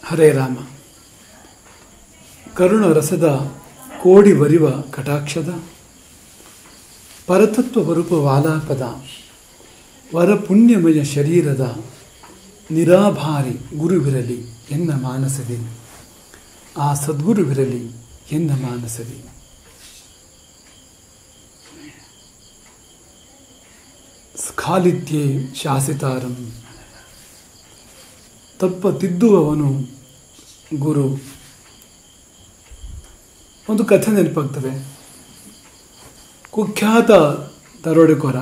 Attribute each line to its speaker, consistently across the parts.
Speaker 1: ಹರೇ ರಾಮ. ಕರುಣ ರಸದ ಕೋಡಿ ಬರಿವ ಕಟಾಕ್ಷದ ಪರತತ್ವ ಬರುಪ ವಾಲಾಪದ ವರ ಪುಣ್ಯಮಯ ಶರೀರದ ನಿರಾಭಾರಿ ಗುರುವಿರಲಿ ಎನ್ನ ಮಾನಸದಿ, ಆ ಸದ್ಗುರುವಿರಲಿ ಎನ್ನ ಮಾನಸದಿ. ಸ್ಖಾಲಿತ್ಯೇ ಶಾಸಿತಾರಂ, ತಪ್ಪ ತಿದ್ದುವವನು ಗುರು. ಒಂದು ಕಥೆ ನೆನಪಾಗ್ತದೆ. ಕುಖ್ಯಾತ ದರೋಡೆಕೋರ,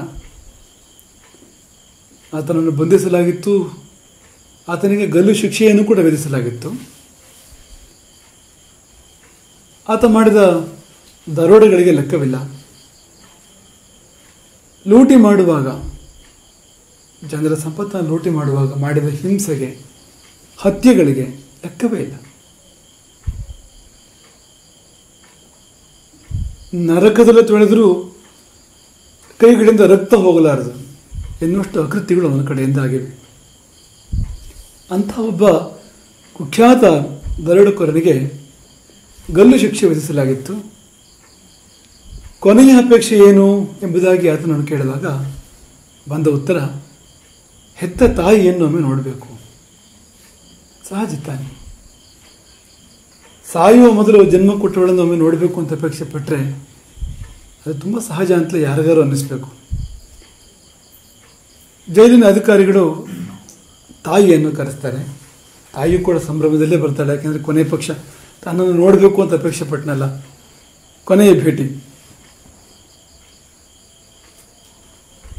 Speaker 1: ಆತನನ್ನು ಬಂಧಿಸಲಾಗಿತ್ತು, ಆತನಿಗೆ ಗಲ್ಲು ಶಿಕ್ಷೆಯನ್ನು ಕೂಡ ವಿಧಿಸಲಾಗಿತ್ತು. ಆತ ಮಾಡಿದ ದರೋಡೆಗಳಿಗೆ ಲೆಕ್ಕವಿಲ್ಲ. ಲೂಟಿ ಮಾಡುವಾಗ, ಜನರ ಸಂಪತ್ತನ್ನು ಲೂಟಿ ಮಾಡುವಾಗ ಮಾಡಿದ ಹಿಂಸೆಗೆ, ಹತ್ಯೆಗಳಿಗೆ ಲೆಕ್ಕವೇ ಇಲ್ಲ. ನರಕದಲ್ಲಿ ತೊಳೆದರೂ ಕೈಗಳಿಂದ ರಕ್ತ ಹೋಗಲಾರದು ಎನ್ನುವಷ್ಟು ಅಕೃತ್ಯಗಳು ಅವನ ಕಡೆಯಿಂದ ಆಗಿವೆ. ಅಂಥ ಒಬ್ಬ ಕುಖ್ಯಾತ ದರೋಡೆಕೋರನಿಗೆ ಗಲ್ಲು ಶಿಕ್ಷೆ ವಿಧಿಸಲಾಗಿತ್ತು. ಕೊನೆಯ ಅಪೇಕ್ಷೆ ಏನು ಎಂಬುದಾಗಿ ಆತನನ್ನು ಕೇಳಿದಾಗ ಬಂದ ಉತ್ತರ, ಹೆತ್ತ ತಾಯಿಯನ್ನು ಒಮ್ಮೆ ನೋಡಬೇಕು. ಸಹಜ ತಾನೆ, ಸಾಯುವ ಮೊದಲು ಜನ್ಮ ಕೊಟ್ಟವಳನ್ನು ಒಮ್ಮೆ ನೋಡಬೇಕು ಅಂತ ಅಪೇಕ್ಷೆ ಪಟ್ಟರೆ ಅದು ತುಂಬ ಸಹಜ ಅಂತಲೇ ಯಾರಿಗಾರು ಅನ್ನಿಸ್ಬೇಕು. ಜೈಲಿನ ಅಧಿಕಾರಿಗಳು ತಾಯಿಯನ್ನು ಕರೆಸ್ತಾರೆ. ತಾಯಿಯೂ ಕೂಡ ಸಂಭ್ರಮದಲ್ಲೇ ಬರ್ತಾಳೆ. ಯಾಕೆಂದರೆ ಕೊನೆಯ ಪಕ್ಷ ತನ್ನನ್ನು ನೋಡಬೇಕು ಅಂತ ಅಪೇಕ್ಷೆ ಪಟ್ಟನಲ್ಲ, ಕೊನೆಯ ಭೇಟಿ.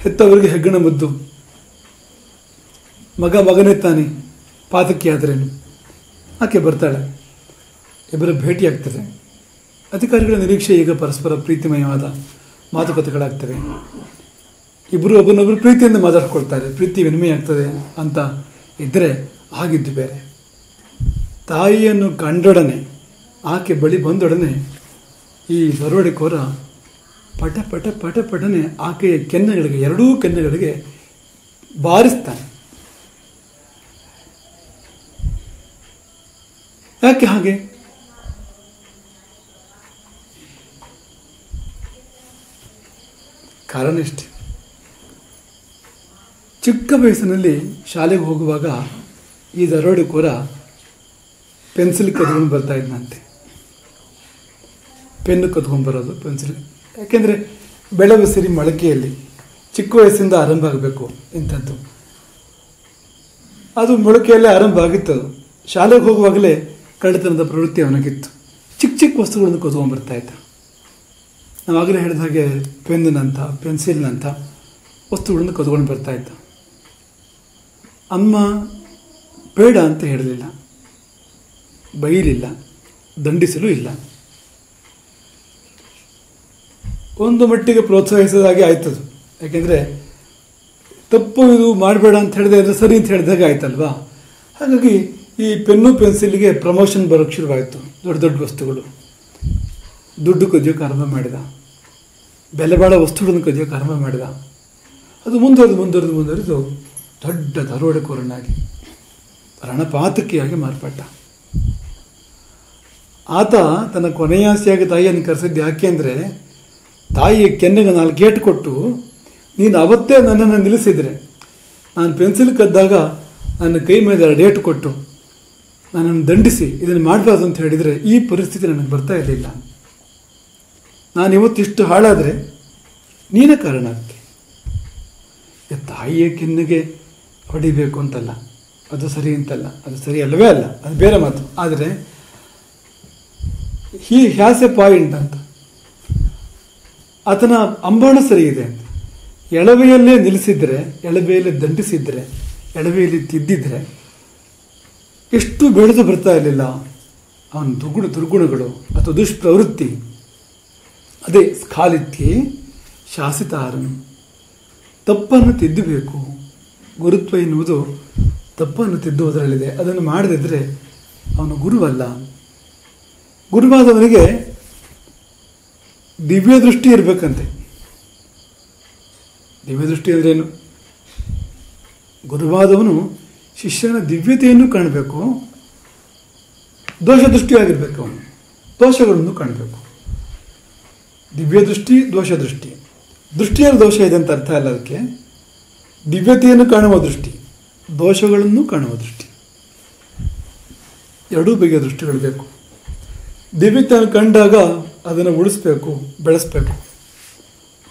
Speaker 1: ಹೆತ್ತವರಿಗೆ ಹೆಗ್ಗಣ ಮುದ್ದು, ಮಗನೇ ತಾನೆ, ಪಾತಕಿ ಆದರೇನು. ಆಕೆ ಬರ್ತಾಳೆ, ಇಬ್ಬರ ಭೇಟಿಯಾಗ್ತದೆ. ಅಧಿಕಾರಿಗಳ ನಿರೀಕ್ಷೆ ಈಗ ಪರಸ್ಪರ ಪ್ರೀತಿಮಯವಾದ ಮಾತುಕತೆಗಳಾಗ್ತವೆ. ಇಬ್ಬರು ಒಬ್ಬನೊಬ್ಬರು ಪ್ರೀತಿಯಿಂದ ಮಾತಾಡ್ಕೊಳ್ತಾರೆ, ಪ್ರೀತಿ ವಿನಿಮಯ ಆಗ್ತದೆ ಅಂತ ಇದ್ದರೆ ಆಗಿದ್ದು ಬೇರೆ. ತಾಯಿಯನ್ನು ಕಂಡೊಡನೆ, ಆಕೆ ಬಳಿ ಬಂದೊಡನೆ ಈ ದರೋಡೆಕೋರ ಪಟ ಪಟ ಪಟ ಪಟನೆ ಆಕೆಯ ಕೆನ್ನೆಗಳಿಗೆ, ಎರಡೂ ಕೆನ್ನೆಗಳಿಗೆ ಬಾರಿಸ್ತಾನೆ. ಯಾಕೆ ಹಾಗೆ? ಕಾರಣ ಇಷ್ಟೆ. ಚಿಕ್ಕ ವಯಸ್ಸಿನಲ್ಲಿ ಶಾಲೆಗೆ ಹೋಗುವಾಗ ಈ ದರೋಡೆಕೋರ ಪೆನ್ಸಿಲ್ ಕದ್ಕೊಂಡು ಬರ್ತಾ ಇದ್ದಂತೆ. ಪೆನ್ನು ಕದ್ಕೊಂಡು ಬರೋದು, ಪೆನ್ಸಿಲ್. ಯಾಕೆಂದರೆ ಬೆಳವು ಸಿರಿ ಮೊಳಕೆಯಲ್ಲಿ ಚಿಕ್ಕ ವಯಸ್ಸಿಂದ ಆರಂಭ ಆಗಬೇಕು ಇಂಥದ್ದು. ಅದು ಮೊಳಕೆಯಲ್ಲೇ ಆರಂಭ ಆಗಿತ್ತು. ಶಾಲೆಗೆ ಹೋಗುವಾಗಲೇ ಕಳ್ಳತನದ ಪ್ರವೃತ್ತಿ ಅವನಿಗಿತ್ತು. ಚಿಕ್ಕ ಚಿಕ್ಕ ವಸ್ತುಗಳನ್ನು ಕದ್ಕೊಂಡ್ಬರ್ತಾ ಇದ್ದ. ನಾವಾಗಲೇ ಹೇಳಿದ ಹಾಗೆ ಪೆನ್ನಿನಂಥ, ಪೆನ್ಸಿಲ್ನಂಥ ವಸ್ತುಗಳನ್ನು ಕದ್ಕೊಂಡು ಬರ್ತಾ ಇದ್ದ. ಅಮ್ಮ ಬೇಡ ಅಂತ ಹೇಳಲಿಲ್ಲ, ಬೈಲಿಲ್ಲ, ದಂಡಿಸಲು ಇಲ್ಲ. ಒಂದು ಮಟ್ಟಿಗೆ ಪ್ರೋತ್ಸಾಹಿಸೋದಾಗಿ ಆಯ್ತದು. ಯಾಕೆಂದರೆ ತಪ್ಪು ಇದು ಮಾಡಬೇಡ ಅಂತ ಹೇಳಿದೆ ಅಂದರೆ ಸರಿ ಅಂತ ಹೇಳಿದಾಗ ಆಯ್ತಲ್ವಾ. ಹಾಗಾಗಿ ಈ ಪೆನ್ನು ಪೆನ್ಸಿಲ್ಗೆ ಪ್ರಮೋಷನ್ ಬರೋಕ್ಕೆ ಶುರುವಾಯಿತು. ದೊಡ್ಡ ದೊಡ್ಡ ವಸ್ತುಗಳು, ದುಡ್ಡು ಕದಿಯೋಕೆ ಆರಂಭ ಮಾಡಿದ, ಬೆಲೆ ಬಾಳೋ ವಸ್ತುಗಳನ್ನು ಕದಿಯೋಕೆ ಆರಂಭ ಮಾಡಿದ. ಅದು ಮುಂದುವರೆದು ದೊಡ್ಡ ದರೋಡೆಕೋರನಾಗಿ, ರಣಪಾತಕಿಯಾಗಿ ಮಾರ್ಪಟ್ಟ. ಆತ ತನ್ನ ಕೊನೆಯಾಸೆಯಾಗಿ ತಾಯಿಯನ್ನು ಕರೆಸಿದ್ದು ಯಾಕೆ ಅಂದರೆ, ತಾಯಿಯ ಕೆನ್ನೆಗೆ 4 ಏಟು ಕೊಟ್ಟು, ನೀನು ಅವತ್ತೇ ನನ್ನನ್ನು ನಿಲ್ಲಿಸಿದರೆ, ನಾನು ಪೆನ್ಸಿಲ್ ಕದ್ದಾಗ ನನ್ನ ಕೈ ಮೇಲೆ 2 ಏಟು ಕೊಟ್ಟು ನನ್ನನ್ನು ದಂಡಿಸಿ ಇದನ್ನು ಮಾಡಬಾರ್ದು ಅಂತ ಹೇಳಿದರೆ ಈ ಪರಿಸ್ಥಿತಿ ನನಗೆ ಬರ್ತಾ ಇರಲಿಲ್ಲ. ನಾನು ಇವತ್ತಿಷ್ಟು ಹಾಳಾದರೆ ನೀನೇ ಕಾರಣ ಅದಕ್ಕೆ. ತಾಯಿಯ ಕೆನ್ನೆಗೆ ಹೊಡಿಬೇಕು ಅಂತಲ್ಲ, ಅದು ಸರಿ ಅಂತಲ್ಲ, ಅದು ಸರಿ ಅಲ್ಲವೇ ಅಲ್ಲ, ಅದು ಬೇರೆ ಮಾತು. ಆದರೆ ಹಿ ಹ್ಯಾಸ್ ಎ ಪಾಯಿಂಟ್ ಅಂತ. ಆತನ ಅಂಬಾಣ ಸರಿ ಇದೆ ಅಂತ. ಎಳವೆಯಲ್ಲೇ ನಿಲ್ಲಿಸಿದರೆ, ಎಳವೆಯಲ್ಲೇ ದಂಡಿಸಿದರೆ, ಎಳವೆಯಲ್ಲಿ ತಿದ್ದಿದ್ರೆ ಎಷ್ಟು ಬೆಳೆದು ಬರ್ತಾ ಇರಲಿಲ್ಲ ಅವನ ದುರ್ಗುಣಗಳು ಅಥವಾ ದುಷ್ಪ್ರವೃತ್ತಿ. ಅದೇ ಸ್ಖಾಲಿತ್ಯೇ ಶಾಸಿತಾರನು, ತಪ್ಪನ್ನು ತಿದ್ದಬೇಕು. ಗುರುತ್ವ ಎನ್ನುವುದು ತಪ್ಪನ್ನು ತಿದ್ದುವುದರಲ್ಲಿದೆ. ಅದನ್ನು ಮಾಡದಿದ್ದರೆ ಅವನು ಗುರುವಲ್ಲ. ಗುರುವಾದವನಿಗೆ ದಿವ್ಯ ದೃಷ್ಟಿ ಇರಬೇಕಂತೆ. ದಿವ್ಯ ದೃಷ್ಟಿ ಅಂದ್ರೇನು? ಗುರುವಾದವನು ಶಿಷ್ಯನ ದಿವ್ಯತೆಯನ್ನು ಕಾಣಬೇಕು, ದೋಷದೃಷ್ಟಿಯಾಗಿರ್ಬೇಕು. ಅವನು ದೋಷಗಳನ್ನು ಕಾಣಬೇಕು. ದಿವ್ಯ ದೃಷ್ಟಿ, ದೋಷ ದೃಷ್ಟಿ. ದೃಷ್ಟಿಯಲ್ಲಿ ದೋಷ ಇದೆ ಅಂತ ಅರ್ಥ ಅಲ್ಲ. ಅದಕ್ಕೆ ದಿವ್ಯತೆಯನ್ನು ಕಾಣುವ ದೃಷ್ಟಿ, ದೋಷಗಳನ್ನು ಕಾಣುವ ದೃಷ್ಟಿ, ಎರಡೂ ಬಗೆಯ ದೃಷ್ಟಿಗಳು ಬೇಕು. ದಿವ್ಯತೆಯನ್ನು ಕಂಡಾಗ ಅದನ್ನು ಉಳಿಸ್ಬೇಕು, ಬೆಳೆಸಬೇಕು,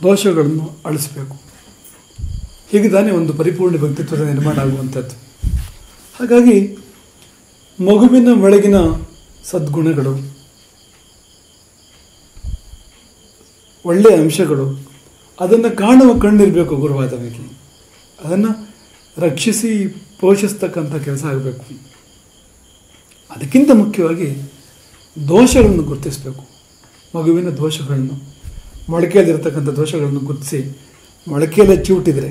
Speaker 1: ದೋಷಗಳನ್ನು ಅಳಿಸ್ಬೇಕು. ಹೀಗೆ ತಾನೇ ಒಂದು ಪರಿಪೂರ್ಣ ವ್ಯಕ್ತಿತ್ವದ ನಿರ್ಮಾಣ ಆಗುವಂಥದ್ದು. ಹಾಗಾಗಿ ಮಗುವಿನ ಒಳಗಿನ ಸದ್ಗುಣಗಳು, ಒಳ್ಳೆಯ ಅಂಶಗಳು, ಅದನ್ನು ಕಾಣುವ ಕಣ್ಣಿರಬೇಕು ಗುರುವಾದವಿಗೆ. ಅದನ್ನು ರಕ್ಷಿಸಿ ಪೋಷಿಸ್ತಕ್ಕಂಥ ಕೆಲಸ ಆಗಬೇಕು. ಅದಕ್ಕಿಂತ ಮುಖ್ಯವಾಗಿ ದೋಷಗಳನ್ನು ಗುರುತಿಸಬೇಕು. ಮಗುವಿನ ದೋಷಗಳನ್ನು, ಮೊಳಕೆಯಲ್ಲಿರ್ತಕ್ಕಂಥ ದೋಷಗಳನ್ನು ಗುರುತಿಸಿ ಮೊಳಕೆಯಲ್ಲೇ ಚಿವುಟಿದರೆ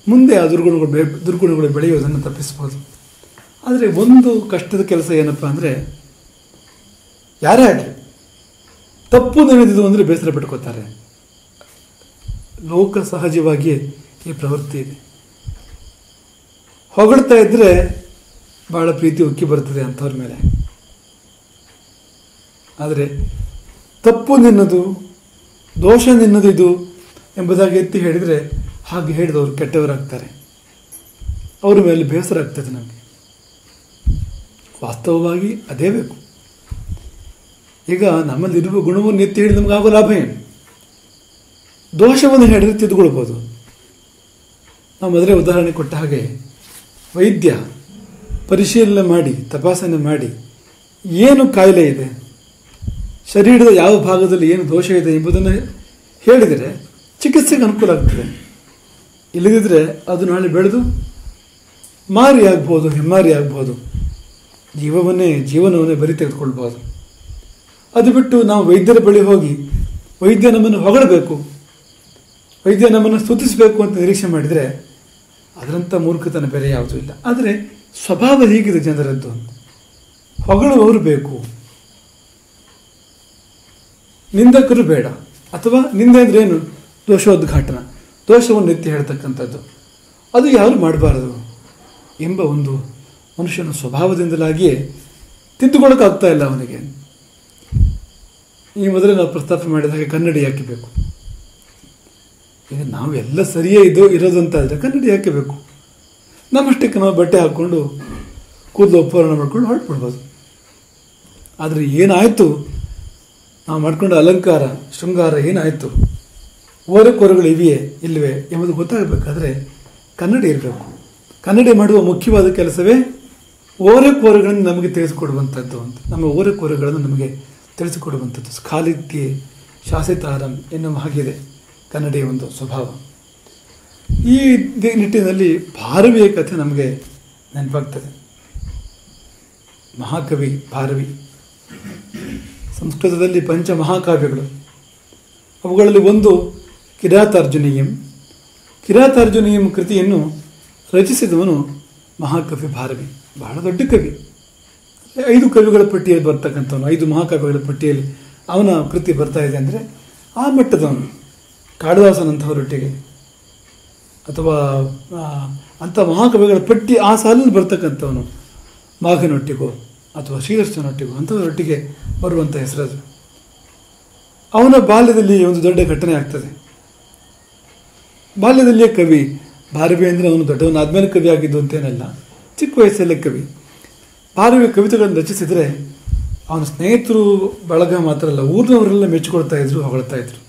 Speaker 1: ಮುಂದೆ ಆ ದುರ್ಗುಣಗಳು ಬೆಳೆಯೋದನ್ನು ತಪ್ಪಿಸ್ಬೋದು. ಆದರೆ ಒಂದು ಕಷ್ಟದ ಕೆಲಸ ಏನಪ್ಪ ಅಂದರೆ, ಯಾರೇ ಆಗಲಿ ತಪ್ಪು ನೆನೆದಿದ್ದು ಅಂದರೆ ಬೇಸರ ಪಟ್ಕೋತಾರೆ. ಲೋಕ ಸಹಜವಾಗಿಯೇ ಈ ಪ್ರವೃತ್ತಿ ಇದೆ. ಹೊಗಳ್ತಾ ಇದ್ದರೆ ಭಾಳ ಪ್ರೀತಿ ಉಕ್ಕಿ ಬರ್ತದೆ ಅಂಥವ್ರ ಮೇಲೆ. ಆದರೆ ತಪ್ಪು ನಿನ್ನದು, ದೋಷ ನಿನ್ನದು ಇದು ಎಂಬುದಾಗಿ ಎತ್ತಿ ಹೇಳಿದರೆ ಹಾಗೆ ಹೇಳಿದವರು ಕೆಟ್ಟವರಾಗ್ತಾರೆ. ಅವ್ರ ಮೇಲೆ ಬೇಸರ ಆಗ್ತದೆ ನಮಗೆ. ವಾಸ್ತವವಾಗಿ ಅದೇ ಬೇಕು. ಈಗ ನಮ್ಮಲ್ಲಿರುವ ಗುಣವನ್ನು ಎತ್ತಿ ಹೇಳಿ ನಮ್ಗೆ ಆಗೋ ಲಾಭ ಏನು? ದೋಷವನ್ನು ಹೇಳಿದ್ರೆ ತಿದ್ದುಕೊಳ್ಬೋದು. ನಾವು ಮೊದಲೇ ಉದಾಹರಣೆ ಕೊಟ್ಟ ಹಾಗೆ ವೈದ್ಯ ಪರಿಶೀಲನೆ ಮಾಡಿ, ತಪಾಸಣೆ ಮಾಡಿ, ಏನು ಕಾಯಿಲೆ ಇದೆ, ಶರೀರದ ಯಾವ ಭಾಗದಲ್ಲಿ ಏನು ದೋಷ ಇದೆ ಎಂಬುದನ್ನು ಹೇಳಿದರೆ ಚಿಕಿತ್ಸೆಗೆ ಅನುಕೂಲ ಆಗ್ತದೆ. ಇಲ್ಲದಿದ್ದರೆ ಅದು ನಾಳೆ ಬೆಳೆದು ಮಾರಿ ಆಗ್ಬೋದು, ಹೆಮ್ಮಾರಿ ಆಗ್ಬೋದು, ಜೀವನವನ್ನೇ ಬರಿ ತೆಗೆದುಕೊಳ್ಬೋದು. ಅದು ಬಿಟ್ಟು ನಾವು ವೈದ್ಯರ ಬಳಿ ಹೋಗಿ ವೈದ್ಯ ನಮ್ಮನ್ನು ಹೊಗಳಬೇಕು, ವೈದ್ಯ ನಮ್ಮನ್ನು ಸ್ತುತಿಸಬೇಕು ಅಂತ ನಿರೀಕ್ಷೆ ಮಾಡಿದರೆ ಅದರಂಥ ಮೂರ್ಖತನ ಬೇರೆ ಯಾವುದೂ ಇಲ್ಲ. ಆದರೆ ಸ್ವಭಾವ ಹೀಗಿದೆ ಜನರದ್ದು. ಹೊಗಳುವವರು ಬೇಕು, ನಿಂದಕರು ಬೇಡ. ಅಥವಾ ನಿಂದೆ ಅಂದರೆ ಏನು? ದೋಷೋದ್ಘಾಟನ, ದೋಷವನ್ನು ಎತ್ತಿ ಹೇಳ್ತಕ್ಕಂಥದ್ದು, ಅದು ಯಾರು ಮಾಡಬಾರದು ಎಂಬ ಒಂದು ಮನುಷ್ಯನ ಸ್ವಭಾವದಿಂದಲಾಗಿಯೇ ತಿದ್ದುಕೊಳ್ಳೋಕ್ಕಾಗ್ತಾ ಇಲ್ಲ ಅವನಿಗೆ. ಈ ಮೊದಲೇ ನಾವು ಪ್ರಸ್ತಾಪ ಮಾಡಿದ ಹಾಗೆ ಕನ್ನಡಿ ಹಾಕಬೇಕು. ಈಗ ನಾವೆಲ್ಲ ಸರಿಯೇ ಇರೋದು ಅಂತ ಆದರೆ ಕನ್ನಡಿ ಹಾಕಬೇಕು. ನಮ್ಮಷ್ಟಕ್ಕೆ ನಾವು ಬಟ್ಟೆ ಹಾಕ್ಕೊಂಡು ಕೂದಲು ಉಪಕರಣ ಮಾಡ್ಕೊಂಡು ಹೊರಟ್ಬಿಡ್ಬೋದು. ಆದರೆ ಏನಾಯಿತು, ನಾವು ಮಾಡ್ಕೊಂಡು ಅಲಂಕಾರ ಶೃಂಗಾರ ಏನಾಯಿತು, ಓರೆಕೋರೆಗಳು ಇವೆಯೇ ಇಲ್ಲವೇ ಎಂಬುದು ಗೊತ್ತಾಗಬೇಕಾದ್ರೆ ಕನ್ನಡಿ ಇರಬೇಕು. ಕನ್ನಡಿ ಮಾಡುವ ಮುಖ್ಯವಾದ ಕೆಲಸವೇ ಓರೆಕೋರೆಗಳನ್ನು ನಮಗೆ ತಿಳಿಸಿಕೊಡುವಂಥದ್ದು ಅಂತ. ನಮ್ಮ ಓರೆಕೋರೆಗಳನ್ನು ನಮಗೆ ತಿಳಿಸಿಕೊಡುವಂಥದ್ದು ಸ್ಖಾಲಿತ್ಯೆ ಶಾಸಿತಾರಂ ಎನ್ನುವ ಹಾಗಿದೆ ಕನ್ನಡಿಯ ಒಂದು ಸ್ವಭಾವ. ಈ ನಿಟ್ಟಿನಲ್ಲಿ ಭಾರವಿಯ ಕಥೆ ನಮಗೆ ನೆನಪಾಗ್ತದೆ. ಮಹಾಕವಿ ಭಾರವಿ. ಸಂಸ್ಕೃತದಲ್ಲಿ ಪಂಚ ಮಹಾಕಾವ್ಯಗಳು, ಅವುಗಳಲ್ಲಿ ಒಂದು ಕಿರಾತಾರ್ಜುನೀಯಂ. ಕಿರಾತಾರ್ಜುನೀಯಂ ಕೃತಿಯನ್ನು ರಚಿಸಿದವನು ಮಹಾಕವಿ ಭಾರವಿ. ಬಹಳ ದೊಡ್ಡ ಕವಿ. 5 ಕವಿಗಳ ಪಟ್ಟಿಯಲ್ಲಿ ಬರ್ತಕ್ಕಂಥವನು, 5 ಮಹಾಕಾವ್ಯಗಳ ಪಟ್ಟಿಯಲ್ಲಿ ಅವನ ಕೃತಿ ಬರ್ತಾ ಇದೆ ಅಂದರೆ ಆ ಮಟ್ಟದವನು. ಕಾಳಿದಾಸನಂಥವರೊಟ್ಟಿಗೆ ಅಥವಾ ಅಂಥ ಮಹಾಕವಿಗಳ ಪಟ್ಟಿ ಆ ಸಾಲಿನಲ್ಲಿ ಬರ್ತಕ್ಕಂಥವನು ಮಾಘನೊಟ್ಟಿಗೋ ಅಥವಾ ಶ್ರೀಕೃಷ್ಣನೊಟ್ಟಿಗೋ ಅಂಥವರೊಟ್ಟಿಗೆ ಬರುವಂಥ ಹೆಸರದು. ಅವನ ಬಾಲ್ಯದಲ್ಲಿ ಒಂದು ದೊಡ್ಡ ಘಟನೆ ಆಗ್ತದೆ. ಬಾಲ್ಯದಲ್ಲಿಯೇ ಕವಿ ಭಾರವಿ ಅಂದರೆ ಅವನು ದೊಡ್ಡವನಾದ್ಮೇಲೆ ಕವಿ ಆಗಿದ್ದು ಅಂತೇನಲ್ಲ, ಚಿಕ್ಕ ವಯಸ್ಸಲ್ಲೇ ಕವಿ. ಭಾರವಿ ಕವಿತೆಗಳನ್ನು ರಚಿಸಿದರೆ ಅವನ ಸ್ನೇಹಿತರು ಬಳಗ ಮಾತ್ರ ಅಲ್ಲ, ಊರಿನವರೆಲ್ಲ ಮೆಚ್ಚಿಕೊಳ್ತಾ ಇದ್ರು, ಹೊಗಳ್ತಾ ಇದ್ರು.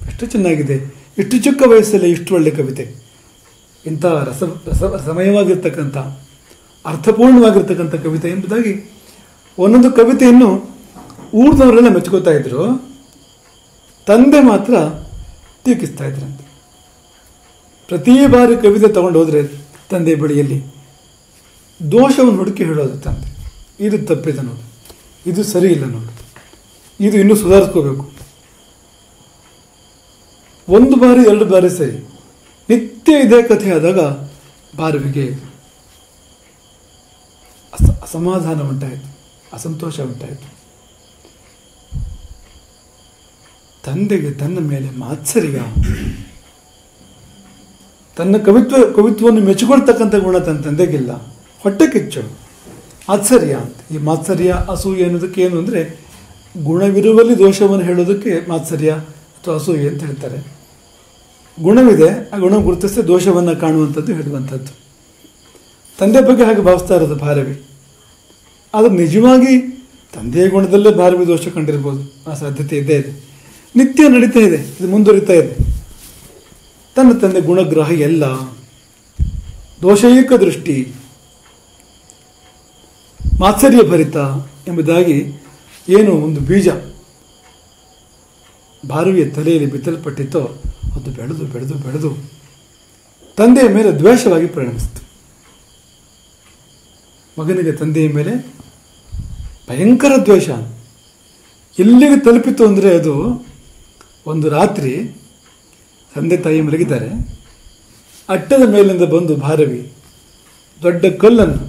Speaker 1: ಎಷ್ಟು ಚೆನ್ನಾಗಿದೆ, ಇಷ್ಟು ಚಿಕ್ಕ ವಯಸ್ಸಲ್ಲೇ ಇಷ್ಟು ಒಳ್ಳೆ ಕವಿತೆ, ಇಂಥ ರಸಮಯವಾಗಿರ್ತಕ್ಕಂಥ ಅರ್ಥಪೂರ್ಣವಾಗಿರ್ತಕ್ಕಂಥ ಕವಿತೆ ಎಂಬುದಾಗಿ ಒಂದೊಂದು ಕವಿತೆಯನ್ನು ಊರಿನವರೆಲ್ಲ ಮೆಚ್ಕೋತಾ ಇದ್ರು. ತಂದೆ ಮಾತ್ರ ಟೀಕಿಸ್ತಾ ಇದ್ರಂತೆ. ಪ್ರತಿ ಬಾರಿ ಕವಿತೆ ತಗೊಂಡು ಹೋದರೆ ತಂದೆ ಬಳಿಯಲ್ಲಿ ದೋಷವನ್ನು ಹುಡುಕಿ ಹೇಳೋದು ತಂದೆ. ಇದು ತಪ್ಪಿದೆ ನೋಡು, ಇದು ಸರಿ ಇಲ್ಲ ನೋಡು, ಇದು ಇನ್ನೂ ಸುಧಾರಿಸ್ಕೋಬೇಕು. 1 ಬಾರಿ 2 ಬಾರಿ ಸರಿ, ನಿತ್ಯ ಇದೇ ಕಥೆ ಆದಾಗ ಭಾರವಿಗೆ ಅಸಮಾಧಾನ ಉಂಟಾಯಿತು, ಅಸಂತೋಷ ಉಂಟಾಯಿತು. ತಂದೆಗೆ ತನ್ನ ಮೇಲೆ ಮಾತ್ಸರ್ಯ, ತನ್ನ ಕವಿತ್ವವನ್ನು ಮೆಚ್ಚಿಕೊಳ್ತಕ್ಕಂಥ ಗುಣ ತನ್ನ ತಂದೆಗಿಲ್ಲ. ಹೊಟ್ಟೆ ಕಿಚ್ಚು. ಮಾತ್ಸರ್ಯ ಅಂತ. ಈ ಮಾತ್ಸರ್ಯ ಅಸೂಯೆ ಅನ್ನೋದಕ್ಕೆ ಏನು ಅಂದರೆ ಗುಣವಿರುವಲ್ಲಿ ದೋಷವನ್ನು ಹೇಳೋದಕ್ಕೆ ಮಾತ್ಸರ್ಯ ಅಥವಾ ಅಸೂಯೆ ಅಂತ ಹೇಳ್ತಾರೆ. ಗುಣವಿದೆ, ಆ ಗುಣ ಗುರುತಿಸಿ ದೋಷವನ್ನು ಕಾಣುವಂಥದ್ದು ಹೇಳುವಂಥದ್ದು. ತಂದೆ ಬಗ್ಗೆ ಹಾಗೆ ಭಾವಿಸ್ತಾ ಇರೋದು ಭಾರವಿ. ಆದರೆ ನಿಜವಾಗಿ ತಂದೆಯ ಗುಣದಲ್ಲೇ ಭಾರವಿ ದೋಷ ಕಂಡಿರ್ಬೋದು, ಆ ಸಾಧ್ಯತೆ ಇದ್ದೇ ಇದೆ. ನಿತ್ಯ ನಡೀತಾ ಇದೆ, ಇದು ಮುಂದುವರಿತಾ ಇದೆ. ತನ್ನ ತಂದೆ ಗುಣಗ್ರಹ ಎಲ್ಲ, ದೋಷೈಕ ದೃಷ್ಟಿ, ಮಾತ್ಸರ್ಯ ಭರಿತ ಎಂಬುದಾಗಿ ಏನು ಒಂದು ಬೀಜ ಭಾರವಿಯ ತಲೆಯಲ್ಲಿ ಬಿತ್ತಲ್ಪಟ್ಟಿತ್ತೋ ಅದು ಬೆಳೆದು ಬೆಳೆದು ಬೆಳೆದು ತಂದೆಯ ಮೇಲೆ ದ್ವೇಷವಾಗಿ ಪರಿಣಮಿಸಿತು. ಮಗನಿಗೆ ತಂದೆಯ ಮೇಲೆ ಭಯಂಕರ ದ್ವೇಷ ಎಲ್ಲಿಗೆ ತಲುಪಿತು ಅಂದರೆ, ಅದು ಒಂದು ರಾತ್ರಿ ತಂದೆ ತಾಯಿ ಮಲಗಿದ್ದಾರೆ. ಅಟ್ಟದ ಮೇಲಿಂದ ಬಂದು ಭಾರವಿ ದೊಡ್ಡ ಕಲ್ಲನ್ನು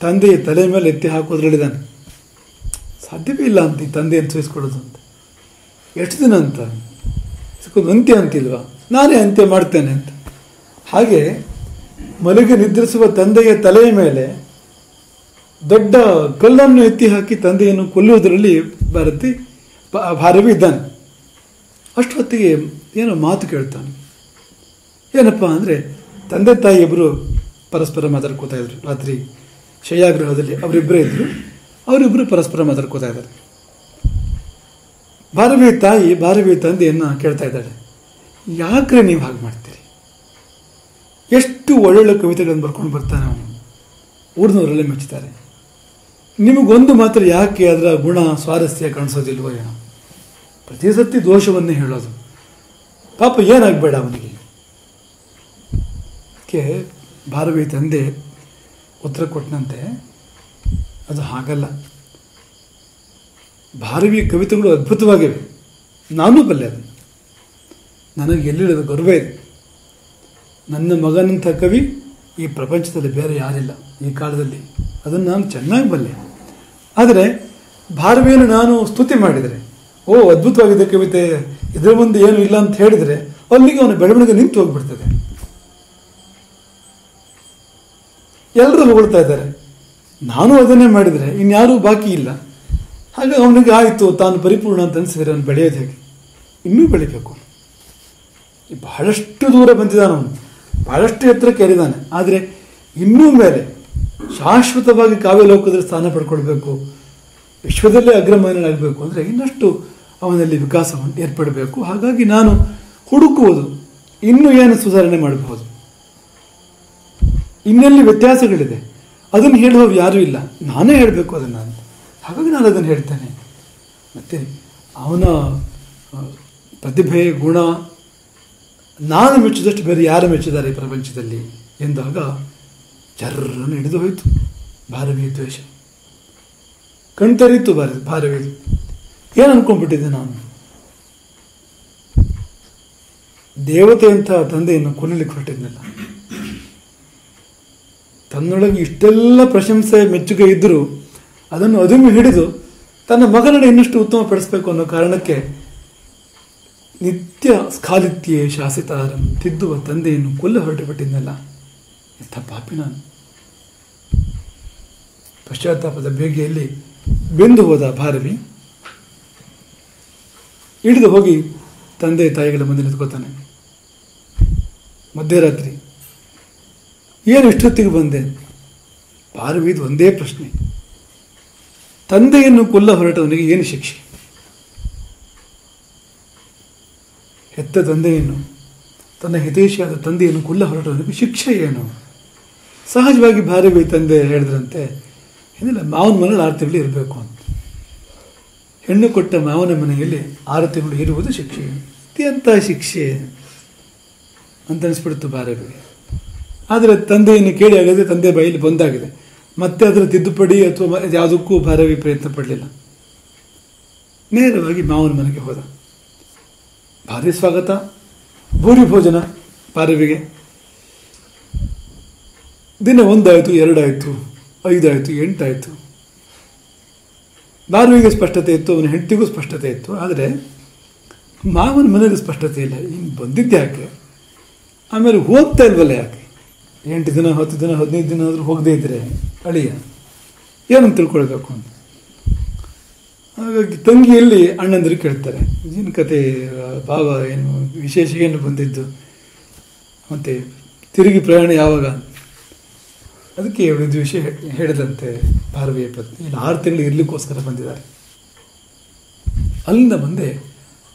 Speaker 1: ತಂದೆಯ ತಲೆ ಮೇಲೆ ಎತ್ತಿ ಹಾಕೋದ್ರಲ್ಲಿದ್ದಾನೆ. ಸಾಧ್ಯವೇ ಇಲ್ಲ ಅಂತ ಈ ತಂದೆಯನ್ನು ಸಹಿಸ್ಕೊಳ್ಳೋದು ಅಂತ. ಎಷ್ಟು ದಿನ ಅಂತ ಅಂತ್ಯ ಅಂತಿಲ್ವಾ, ನಾನೇ ಅಂತ್ಯ ಮಾಡ್ತೇನೆ ಅಂತ. ಹಾಗೆ ಮಲಗಿ ನಿದ್ರಿಸುವ ತಂದೆಯ ತಲೆಯ ಮೇಲೆ ದೊಡ್ಡ ಕಲ್ಲನ್ನು ಎತ್ತಿ ಹಾಕಿ ತಂದೆಯನ್ನು ಕೊಲ್ಲುವುದರಲ್ಲಿ ಭಾರವಿ ಇದ್ದಾನೆ. ಅಷ್ಟು ಹೊತ್ತಿಗೆ ಏನೋ ಮಾತು ಕೇಳ್ತಾನೆ. ಏನಪ್ಪ ಅಂದರೆ, ತಂದೆ ತಾಯಿ ಇಬ್ಬರು ಪರಸ್ಪರ ಮಾತಾಡ್ಕೋತಾ ಇದ್ರು. ರಾತ್ರಿ ಶಯ್ಯಾಗೃಹದಲ್ಲಿ ಅವರಿಬ್ಬರೇ ಇದ್ದರು. ಅವರಿಬ್ಬರು ಪರಸ್ಪರ ಮಾತಾಡ್ಕೋತಾ ಇದ್ದಾರೆ. ಭಾರವಿ ತಾಯಿ ಭಾರವಿ ತಂದೆಯನ್ನು ಕೇಳ್ತಾ ಇದ್ದಾಳೆ, ಯಾಕ್ರೆ ನೀವು ಹಾಗೆ ಮಾಡ್ತೀರಿ? ಎಷ್ಟು ಒಳ್ಳೊಳ್ಳೆ ಕವಿತೆಗಳನ್ನು ಬರ್ಕೊಂಡು ಬರ್ತಾನೆ ಅವನು, ಊರಿನವರೆಲ್ಲ ಮೆಚ್ಚುತ್ತಾರೆ. ನಿಮಗೊಂದು ಮಾತ್ರ ಯಾಕೆ ಅದರ ಗುಣ ಸ್ವಾರಸ್ಯ ಕಾಣಿಸೋದಿಲ್ವೋ ಏನೋ? ಪ್ರತಿ ಸತಿ ದೋಷವನ್ನೇ ಹೇಳೋದು. ಪಾಪ ಏನಾಗಬೇಡ ಅವನಿಗೆ. ಅದಕ್ಕೆ ಭಾರವಿ ತಂದೆ ಉತ್ತರ ಕೊಟ್ಟನಂತೆ, ಅದು ಹಾಗಲ್ಲ. ಭಾರವಿ ಕವಿತೆಗಳು ಅದ್ಭುತವಾಗಿವೆ, ನಾನೂ ಬಲ್ಲೆ. ಅದು ನನಗೆ ಎಲ್ಲಿಡೋದು ಗರ್ವ ಇದೆ. ನನ್ನ ಮಗನಂಥ ಕವಿ ಈ ಪ್ರಪಂಚದಲ್ಲಿ ಬೇರೆ ಯಾರಿಲ್ಲ ಈ ಕಾಲದಲ್ಲಿ. ಅದನ್ನು ನಾನು ಚೆನ್ನಾಗಿ ಬಲ್ಲೆ. ಆದರೆ ಭಾರವಿಯನ್ನು ನಾನು ಸ್ತುತಿ ಮಾಡಿದರೆ, ಓ ಅದ್ಭುತವಾಗಿದೆ ಕವಿತೆ, ಇದರ ಮುಂದೆ ಏನು ಇಲ್ಲ ಅಂತ ಹೇಳಿದರೆ ಅಲ್ಲಿಗೆ ಅವನ ಬೆಳವಣಿಗೆ ನಿಂತು ಹೋಗ್ಬಿಡ್ತದೆ. ಎಲ್ಲರೂ ಹೊಗಳ್ತಾ ಇದ್ದಾರೆ, ನಾನು ಅದನ್ನೇ ಮಾಡಿದರೆ ಇನ್ಯಾರೂ ಬಾಕಿ ಇಲ್ಲ. ಹಾಗೆ ಅವನಿಗೆ ಆಯಿತು, ತಾನು ಪರಿಪೂರ್ಣ ಅಂತ ಅನಿಸಿದರೆ ಅವನು ಬೆಳೆಯೋದು ಹೇಗೆ? ಇನ್ನೂ ಬೆಳಿಬೇಕು. ಬಹಳಷ್ಟು ದೂರ ಬಂದಿದ್ದಾನೆ ಅವನು, ಬಹಳಷ್ಟು ಎತ್ತರಕ್ಕೆ ಏರಿದ್ದಾನೆ. ಆದರೆ ಇನ್ನೂ ಮೇಲೆ ಶಾಶ್ವತವಾಗಿ ಕಾವ್ಯಲೋಕದಲ್ಲಿ ಸ್ಥಾನ ಪಡ್ಕೊಳ್ಬೇಕು, ವಿಶ್ವದಲ್ಲೇ ಅಗ್ರಮಾನ್ಯನಾಗಬೇಕು ಅಂದರೆ ಇನ್ನಷ್ಟು ಅವನಲ್ಲಿ ವಿಕಾಸವನ್ನು ಏರ್ಪಡಬೇಕು. ಹಾಗಾಗಿ ನಾನು ಹುಡುಕುವುದು ಇನ್ನೂ ಏನು ಸುಧಾರಣೆ ಮಾಡಬಹುದು, ಇನ್ನೆಲ್ಲಿ ವ್ಯತ್ಯಾಸಗಳಿದೆ, ಅದನ್ನು ಹೇಳುವವರು ಯಾರೂ ಇಲ್ಲ, ನಾನೇ ಹೇಳಬೇಕು ಅದನ್ನು ಅಂತ. ಹಾಗಾಗಿ ನಾನು ಅದನ್ನು ಹೇಳ್ತೇನೆ. ಮತ್ತು ಅವನ ಪ್ರತಿಭೆ ಗುಣ ನಾನು ಮೆಚ್ಚಿದಷ್ಟು ಬೇರೆ ಯಾರು ಮೆಚ್ಚಿದ್ದಾರೆ ಈ ಪ್ರಪಂಚದಲ್ಲಿ ಎಂದಾಗ ಜರ್ರನ್ನು ಹಿಡಿದು ಹೋಯಿತು ಭಾರವಿಯ ದ್ವೇಷ. ಕಣ್ತರಿತು ಭಾರವಿದು. ಏನು ಅನ್ಕೊಂಡ್ಬಿಟ್ಟಿದ್ದೆ ನಾನು? ದೇವತೆಯಂಥ ತಂದೆಯನ್ನು ಕೊಲ್ಲಲಿಕ್ಕೆ ಹೊರಟಿದ್ನಲ್ಲ. ತನ್ನೊಳಗೆ ಇಷ್ಟೆಲ್ಲ ಪ್ರಶಂಸೆ ಮೆಚ್ಚುಗೆ ಇದ್ದರೂ ಅದನ್ನು ಅದುಮಿ ಹಿಡಿದು ತನ್ನ ಮಗನನ್ನು ಇನ್ನಷ್ಟು ಉತ್ತಮಪಡಿಸಬೇಕು ಅನ್ನೋ ಕಾರಣಕ್ಕೆ ನಿತ್ಯ ಸ್ಖಾಲಿತ್ಯೇ ಶಾಸಿತಾರಂ ತಿದ್ದುವ ತಂದೆಯನ್ನು ಕೊಲ್ಲ ಹೊರಟುಬಿಟ್ಟಿದ್ನಲ್ಲ. ಎಂಥ ಪಾಪಿ ನಾನು. ಪಶ್ಚಾತ್ತಾಪದ ಬೇಗೆಯಲ್ಲಿ ಬೆಂದು ಹೋದ ಭಾರವಿ ಇಳಿದು ಹೋಗಿ ತಂದೆ ತಾಯಿಗಳ ಮುಂದೆ ನಿಂತ್ಕೋತಾನೆ. ಮಧ್ಯರಾತ್ರಿ, ಏನು ಇಷ್ಟೊತ್ತಿಗೆ ಬಂದೆ? ಭಾರವಿದು ಒಂದೇ ಪ್ರಶ್ನೆ, ತಂದೆಯನ್ನು ಕೊಲ್ಲ ಹೊರಟವನಿಗೆ ಏನು ಶಿಕ್ಷೆ? ಹೆತ್ತ ತಂದೆಯನ್ನು, ತನ್ನ ಹಿತೈಷಿಯಾದ ತಂದೆಯನ್ನು ಕೊಲ್ಲ ಹೊರಟವನಿಗೆ ಶಿಕ್ಷೆ ಏನು? ಸಹಜವಾಗಿ ಭಾರವಿ ತಂದೆ ಹೇಳಿದ್ರಂತೆ, ಏನಿಲ್ಲ, ಮಾವನ ಮನೇಲಿ 6 ತಿಂಗಳು ಇರಬೇಕು ಅಂತ. ಹೆಣ್ಣು ಕೊಟ್ಟ ಮಾವನ ಮನೆಯಲ್ಲಿ 6 ತಿಂಗಳು ಇರುವುದು ಶಿಕ್ಷೆ. ಎಂಥ ಶಿಕ್ಷೆ ಅಂತ ಅನಿಸ್ಬಿಡ್ತು ಭಾರವಿ. ಆದರೆ ತಂದೆಯನ್ನು ಕೇಳಿ ಆಗದೆ ತಂದೆ ಬಾಯಲ್ಲಿ ಬಂದಾಗಿದೆ. ಮತ್ತೆ ಅದರ ತಿದ್ದುಪಡಿ ಅಥವಾ ಯಾವುದಕ್ಕೂ ಭಾರವಿ ಪ್ರಯತ್ನ ಪಡಲಿಲ್ಲ. ನೇರವಾಗಿ ಮಾವನ ಮನೆಗೆ ಹೋದ. ಭಾರಿ ಸ್ವಾಗತ, ಭೂರಿ ಭೋಜನ ಭಾರವಿಗೆ. ದಿನ 1 ಆಯಿತು, 2 ಆಯಿತು, 5 ಆಯಿತು, 8 ಆಯಿತು. ಭಾರವಿಗೆ ಸ್ಪಷ್ಟತೆ ಇತ್ತು, ಅವನ ಹೆಂಡತಿಗೂ ಸ್ಪಷ್ಟತೆ ಇತ್ತು. ಆದರೆ ಮಾವನ ಮನೆಯಲ್ಲಿ ಸ್ಪಷ್ಟತೆ ಇಲ್ಲ. ಇನ್ನು ಬಂದಿದ್ದೆ ಯಾಕೆ, ಆಮೇಲೆ ಹೋಗ್ತಾ ಇಲ್ವಲ್ಲ ಯಾಕೆ, 8 ದಿನ 10 ದಿನ 15 ದಿನ ಆದರೂ ಹೋಗದೇ ಇದ್ದರೆ ಅಳಿಯ ಏನಂತ ತಿಳ್ಕೊಳ್ಬೇಕು ಅಂತ. ಹಾಗಾಗಿ ತಂಗಿಯಲ್ಲಿ ಅಣ್ಣಂದರು ಕೇಳ್ತಾರೆ, ಏನು ಕತೆ ಭಾವ, ಏನು ವಿಶೇಷ, ಏನು ಬಂದಿದ್ದು, ಮತ್ತು ತಿರುಗಿ ಪ್ರಯಾಣ ಯಾವಾಗ? ಅದಕ್ಕೆ ಇದು ವಿಷಯ ಹೇಳಿದಂತೆ ಭಾರವಿಯ ಪತ್ನಿ ಇಲ್ಲಿ 6 ತಿಂಗಳು ಇರಲಿಕ್ಕೋಸ್ಕರ ಬಂದಿದ್ದಾರೆ. ಅಲ್ಲಿಂದ ಮುಂದೆ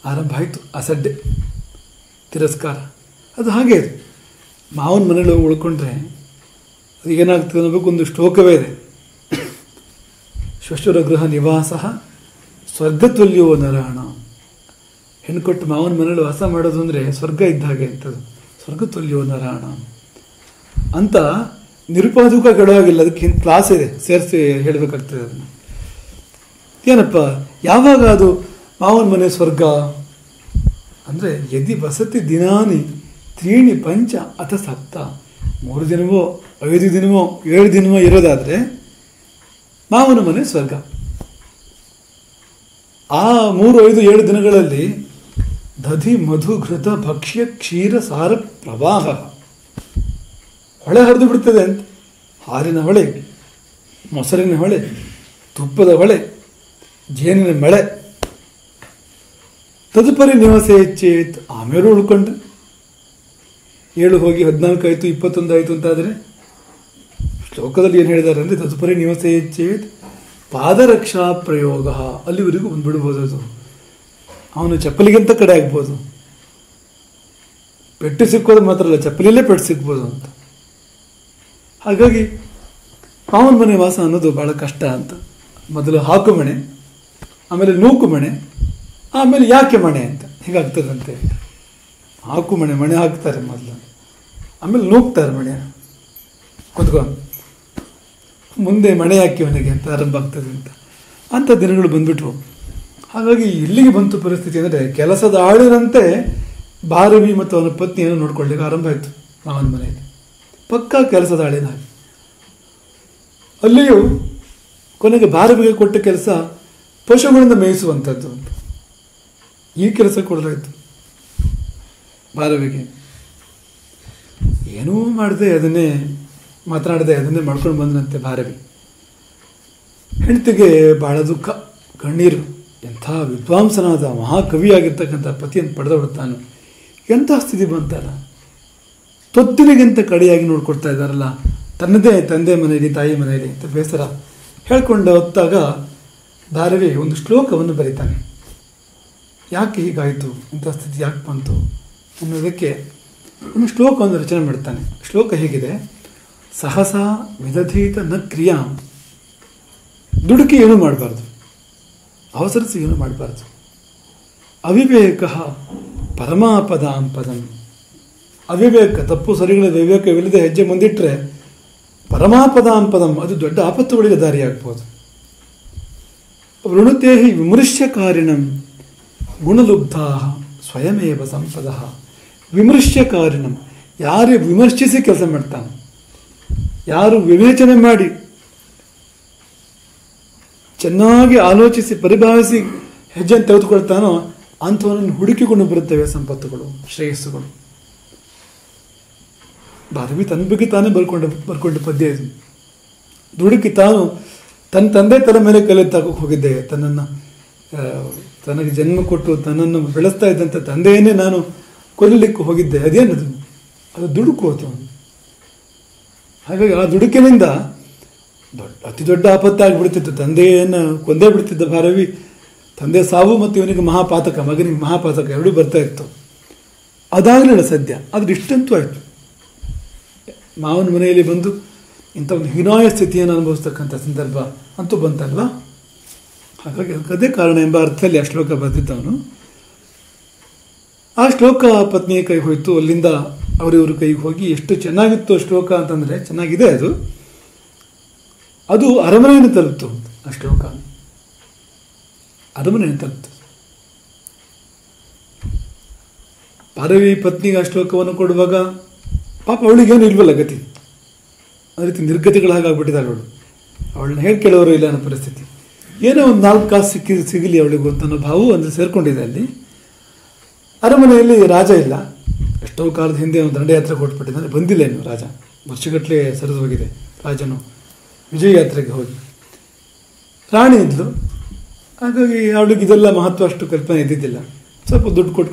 Speaker 1: ಆರಂಭ ಆಯಿತು ಅಸಡ್ಡೆ, ತಿರಸ್ಕಾರ. ಅದು ಹಾಗೆ ಇದೆ. ಮಾವನ ಮನೇಲಿ ಉಳ್ಕೊಂಡ್ರೆ ಅದು ಏನಾಗ್ತದೆ ಅನ್ನೋಬೇಕು ಒಂದು ಶ್ಲೋಕವೇ ಇದೆ. ಶ್ವಶುರ ಗೃಹ ನಿವಾಸ ಸ್ವರ್ಗತುಲ್ಯೋ ನರಾಣ. ಹೆಣ್ಣು ಕೊಟ್ಟು ಮಾವನ ಮನೇಲಿ ವಾಸ ಮಾಡೋದು ಅಂದರೆ ಸ್ವರ್ಗ ಇದ್ದ ಹಾಗೆ ಅಂತದು. ಸ್ವರ್ಗತುಲ್ಯೋ ನರಾಣ ಅಂತ ನಿರುಪಾದಕ ಕೆಡವಾಗಿಲ್ಲ. ಅದಕ್ಕೆ ಕ್ಲಾಸ್ ಇದೆ, ಸೇರಿಸಿ ಹೇಳಬೇಕಾಗ್ತದೆ ಅದನ್ನು. ಏನಪ್ಪ, ಯಾವಾಗ ಅದು ಮಾವನ ಮನೆ ಸ್ವರ್ಗ ಅಂದರೆ ಯದಿ ವಸತಿ ದಿನಾನಿ 3 5 ಅಥ 7, 3 ದಿನವೋ 5 ದಿನವೋ 7 ದಿನವೋ ಇರೋದಾದರೆ ಮಾವನ ಮನೆ ಸ್ವರ್ಗ. ಆ 3, 5, 7 ದಿನಗಳಲ್ಲಿ ದಧಿ ಮಧು ಘೃತ ಭಕ್ಷ್ಯ ಕ್ಷೀರ ಸಾರ ಪ್ರವಾಹ, ಹೊಳೆ ಹರಿದು ಬಿಡ್ತದೆ ಅಂತ. ಹಾಲಿನ ಹೊಳೆ, ಮೊಸರಿನ ಹೊಳೆ, ತುಪ್ಪದ ಹೊಳೆ, ಜೇನಿನ ಮಳೆ. ತದುಪರಿ ನಿವಾಸ ಹೆಚ್ಚೇತ್, ಆಮೇಲೆ ಉಳ್ಕೊಂಡ್ರೆ 7 ಹೋಗಿ 14 ಆಯಿತು, 21 ಆಯಿತು ಅಂತಾದರೆ ಶ್ಲೋಕದಲ್ಲಿ ಏನು ಹೇಳಿದ್ದಾರೆ ಅಂದರೆ ತದುಪರಿ ನಿವಾಸ ಹೆಚ್ಚೇತ್ ಪಾದರಕ್ಷಾ ಪ್ರಯೋಗ. ಅಲ್ಲಿವರೆಗೂ ಬಂದ್ಬಿಡ್ಬೋದು. ಅದು ಅವನು ಚಪ್ಪಲಿಗಿಂತ ಕಡೆ ಆಗ್ಬೋದು. ಪೆಟ್ಟು ಸಿಕ್ಕೋದು ಮಾತ್ರ ಅಲ್ಲ, ಚಪ್ಪಲಿಯಲ್ಲೇ ಪೆಟ್ಟು ಸಿಗ್ಬೋದು ಅಂತ. ಹಾಗಾಗಿ ಮಾವನ ಮನೆ ವಾಸ ಅನ್ನೋದು ಭಾಳ ಕಷ್ಟ ಅಂತ. ಮೊದಲು ಹಾಕು ಮಣೆ, ಆಮೇಲೆ ನೂಕು ಮಣೆ, ಆಮೇಲೆ ಯಾಕೆ ಮಣೆ ಅಂತ ಹೀಗಾಗ್ತದಂತೆ. ಹಾಕು ಮಣೆ, ಮಣೆ ಹಾಕ್ತಾರೆ ಮೊದಲು, ಆಮೇಲೆ ನೂಕ್ತಾರೆ ಮಣೆ, ಕುತ್ಕೊಂಡು ಮುಂದೆ ಮಣೆ ಹಾಕಿ ಮನೆಗೆ ಅಂತ ಆರಂಭ ಆಗ್ತದೆ ಅಂತ ದಿನಗಳು ಬಂದ್ಬಿಟ್ವು. ಹಾಗಾಗಿ ಇಲ್ಲಿಗೆ ಬಂತು ಪರಿಸ್ಥಿತಿ ಅಂದರೆ ಕೆಲಸದ ಆಳಿನಂತೆ ಭಾರವಿ ಮತ್ತು ಅವನ ಪತ್ನಿಯನ್ನು ನೋಡ್ಕೊಳ್ಳಿಕ್ಕೆ ಆರಂಭ ಆಯಿತು ಮಾವನ ಮನೆಯಲ್ಲಿ. ಪಕ್ಕಾ ಕೆಲಸದ ಆಳಿನ ಹಾಗೆ. ಅಲ್ಲಿಯೂ ಕೊನೆಗೆ ಭಾರವಿಗೆ ಕೊಟ್ಟ ಕೆಲಸ ಪಶುಗಳಿಂದ ಮೇಯಿಸುವಂಥದ್ದು ಅಂತ. ಈ ಕೆಲಸ ಕೊಡಲಾಯಿತು ಭಾರವಿಗೆ. ಏನೂ ಮಾಡದೆ ಅದನ್ನೇ ಮಾತನಾಡದೆ ಅದನ್ನೇ ಮಾಡ್ಕೊಂಡು ಬಂದನಂತೆ ಭಾರವಿ. ಹೆಂಡತಿಗೆ ಭಾಳ ದುಃಖ, ಕಣ್ಣೀರು. ಎಂಥ ವಿದ್ವಾಂಸನಾದ ಮಹಾಕವಿಯಾಗಿರ್ತಕ್ಕಂಥ ಪತಿಯನ್ನು ಪಡೆದಬಿಡ್ತಾನು, ಎಂಥ ಸ್ಥಿತಿ ಬಂತಲ್ಲ. ತೊತ್ತಿನಿಗಿಂತ ಕಡೆಯಾಗಿ ನೋಡ್ಕೊಳ್ತಾ ಇದ್ದಾರಲ್ಲ ತನ್ನದೇ ತಂದೆ ಮನೆಯಲ್ಲಿ ತಾಯಿ ಮನೆಯಲ್ಲಿ ಅಂತ ಬೇಸರ ಹೇಳ್ಕೊಂಡು ಹೊತ್ತಾಗ ಭಾರವಿ ಒಂದು ಶ್ಲೋಕವನ್ನು ಬರೀತಾನೆ. ಯಾಕೆ ಹೀಗಾಯಿತು, ಇಂಥ ಸ್ಥಿತಿ ಯಾಕೆ ಬಂತು ಅನ್ನೋದಕ್ಕೆ ಒಂದು ಶ್ಲೋಕವನ್ನು ರಚನೆ ಮಾಡ್ತಾನೆ. ಶ್ಲೋಕ ಹೇಗಿದೆ: ಸಹಸಾ ವಿದಧೀತ ನ ಕ್ರಿಯಾ. ದುಡುಕಿ ಏನೂ ಮಾಡಬಾರ್ದು, ಅವಸರಿಸಿ ಏನೂ ಮಾಡಬಾರ್ದು. ಅವಿವೇಕ ಪರಮಾಪದಾಂ ಪದಂ. ಅವಿವೇಕ, ತಪ್ಪು ಸರಿಗಳ ವಿವೇಕವಿಲ್ಲದೆ ಹೆಜ್ಜೆ ಮುಂದಿಟ್ಟರೆ ಪರಮಾಪದಾಂ ಪದಂ, ಅದು ದೊಡ್ಡ ಆಪತ್ತುಗಳಿಗೆ ದಾರಿಯಾಗ್ಬೋದು. ವೃಣುತೇಹಿ ವಿಮೃಶ್ಯಕಾರಿಣಂ ಗುಣಲುಬ್ಧಾ ಸ್ವಯಮೇವ ಸಂಪದ. ವಿಮೃಶ್ಯಕಾರಿಣಂ, ಯಾರು ವಿಮರ್ಶಿಸಿ ಕೆಲಸ ಮಾಡ್ತಾನೆ, ಯಾರು ವಿವೇಚನೆ ಮಾಡಿ ಚೆನ್ನಾಗಿ ಆಲೋಚಿಸಿ ಪರಿಭಾವಿಸಿ ಹೆಜ್ಜೆಯನ್ನು ತೆಗೆದುಕೊಳ್ತಾನೋ ಅಂಥವನನ್ನು ಹುಡುಕಿಕೊಂಡು ಬರುತ್ತವೆ ಸಂಪತ್ತುಗಳು, ಶ್ರೇಯಸ್ಸುಗಳು. ಭಾರವಿ ತನ್ನ ಬಗ್ಗೆ ತಾನೇ ಬರ್ಕೊಂಡು ಪದ್ಯ ಇದು. ದುಡುಕಿ ತಾನು ತನ್ನ ತಂದೆ ತಲೆ ಮೇಲೆ ಕಲೆತ್ತಾಕೋಕೆ ಹೋಗಿದ್ದೆ. ತನಗೆ ಜನ್ಮ ಕೊಟ್ಟು ತನ್ನನ್ನು ಬೆಳೆಸ್ತಾ ಇದ್ದಂಥ ತಂದೆಯನ್ನೇ ನಾನು ಕೊಲ್ಲಲಿಕ್ಕೆ ಹೋಗಿದ್ದೆ. ಅದೇನದು? ಅದು ದುಡುಕು ಅದು. ಹಾಗಾಗಿ ಆ ದುಡುಕಿನಿಂದ ಅತಿ ದೊಡ್ಡ ಆಪತ್ತಾಗಿಬಿಡ್ತಿತ್ತು. ತಂದೆಯನ್ನು ಕೊಂದೇ ಬಿಡ್ತಿದ್ದ ಭಾರವಿ. ತಂದೆ ಸಾವು ಮತ್ತು ಇವನಿಗೆ ಮಹಾಪಾತಕ, ಮಗನಿಗೆ ಮಹಾಪಾತಕ ಎರಡೂ ಬರ್ತಾ ಇತ್ತು. ಅದಾಗಲಿಲ್ಲ ಸದ್ಯ. ಆದ್ರೆ ಇಷ್ಟಂತೂ ಆಯಿತು. ಮಾವನ ಮನೆಯಲ್ಲಿ ಬಂದು ಇಂಥ ಒಂದು ಹೀನಾಯ ಸ್ಥಿತಿಯನ್ನು ಅನುಭವಿಸ್ತಕ್ಕಂಥ ಸಂದರ್ಭ ಅಂತೂ ಬಂತಲ್ವ. ಹಾಗಾಗಿ ಅದಕ್ಕದೇ ಕಾರಣ ಎಂಬ ಅರ್ಥದಲ್ಲಿ ಆ ಶ್ಲೋಕ ಬರೆದಿದ್ದವನು. ಆ ಶ್ಲೋಕ ಪತ್ನಿಯ ಕೈಗೆ ಹೋಯಿತು. ಅಲ್ಲಿಂದ ಅವರಿವ್ರ ಕೈಗೆ ಹೋಗಿ ಎಷ್ಟು ಚೆನ್ನಾಗಿತ್ತು ಶ್ಲೋಕ ಅಂತಂದರೆ, ಚೆನ್ನಾಗಿದೆ ಅದು. ಅದು ಅರಮನೆಯನ್ನು ತಲುಪ್ತು. ಆ ಶ್ಲೋಕ ಅರಮನೆಯನ್ನು ತಲುಪ್ತು. ಭಾರವಿ ಪತ್ನಿಗೆ ಆ ಶ್ಲೋಕವನ್ನು ಕೊಡುವಾಗ ಪಾಪ ಅವಳಿಗೇನು ಇಲ್ವಲ್ಲ ಗತಿ. ಅದೇ ರೀತಿ ನಿರ್ಗತಿಗಳ ಹಾಗಾಗ್ಬಿಟ್ಟಿದ್ದಾಳೆ ಅವಳು. ಅವಳನ್ನ ಹೇಗೆ ಕೇಳೋರು ಇಲ್ಲ ಅನ್ನೋ ಪರಿಸ್ಥಿತಿ. ಏನೋ ಒಂದು 4 ಕಾಸು ಸಿಗಲಿ ಅವಳಿಗೂ ಅಂತ ಅನ್ನೋ ಭಾವವು ಅಂದರೆ ಸೇರಿಕೊಂಡಿದೆ ಅಲ್ಲಿ. ಅರಮನೆಯಲ್ಲಿ ರಾಜ ಇಲ್ಲ. ಎಷ್ಟೋ ಕಾಲದ ಹಿಂದೆ ಒಂದು ದಂಡಯಾತ್ರೆ ಕೊಟ್ಬಿಟ್ಟಿದ್ದಾನೆ, ಬಂದಿಲ್ಲ ಇನ್ನು ರಾಜ. ವರ್ಷಗಟ್ಟಲೆ ಸರಿದು ಹೋಗಿದೆ. ರಾಜನು ವಿಜಯ ಯಾತ್ರೆಗೆ ಹೋಗಿ ರಾಣಿ ಇದ್ಲು. ಹಾಗಾಗಿ ಅವಳಿಗೆ ಇದೆಲ್ಲ ಮಹತ್ವ ಅಷ್ಟು ಕಲ್ಪನೆ ಇದ್ದಿದ್ದಿಲ್ಲ. ಸ್ವಲ್ಪ ದುಡ್ಡು ಕೊಟ್ಟು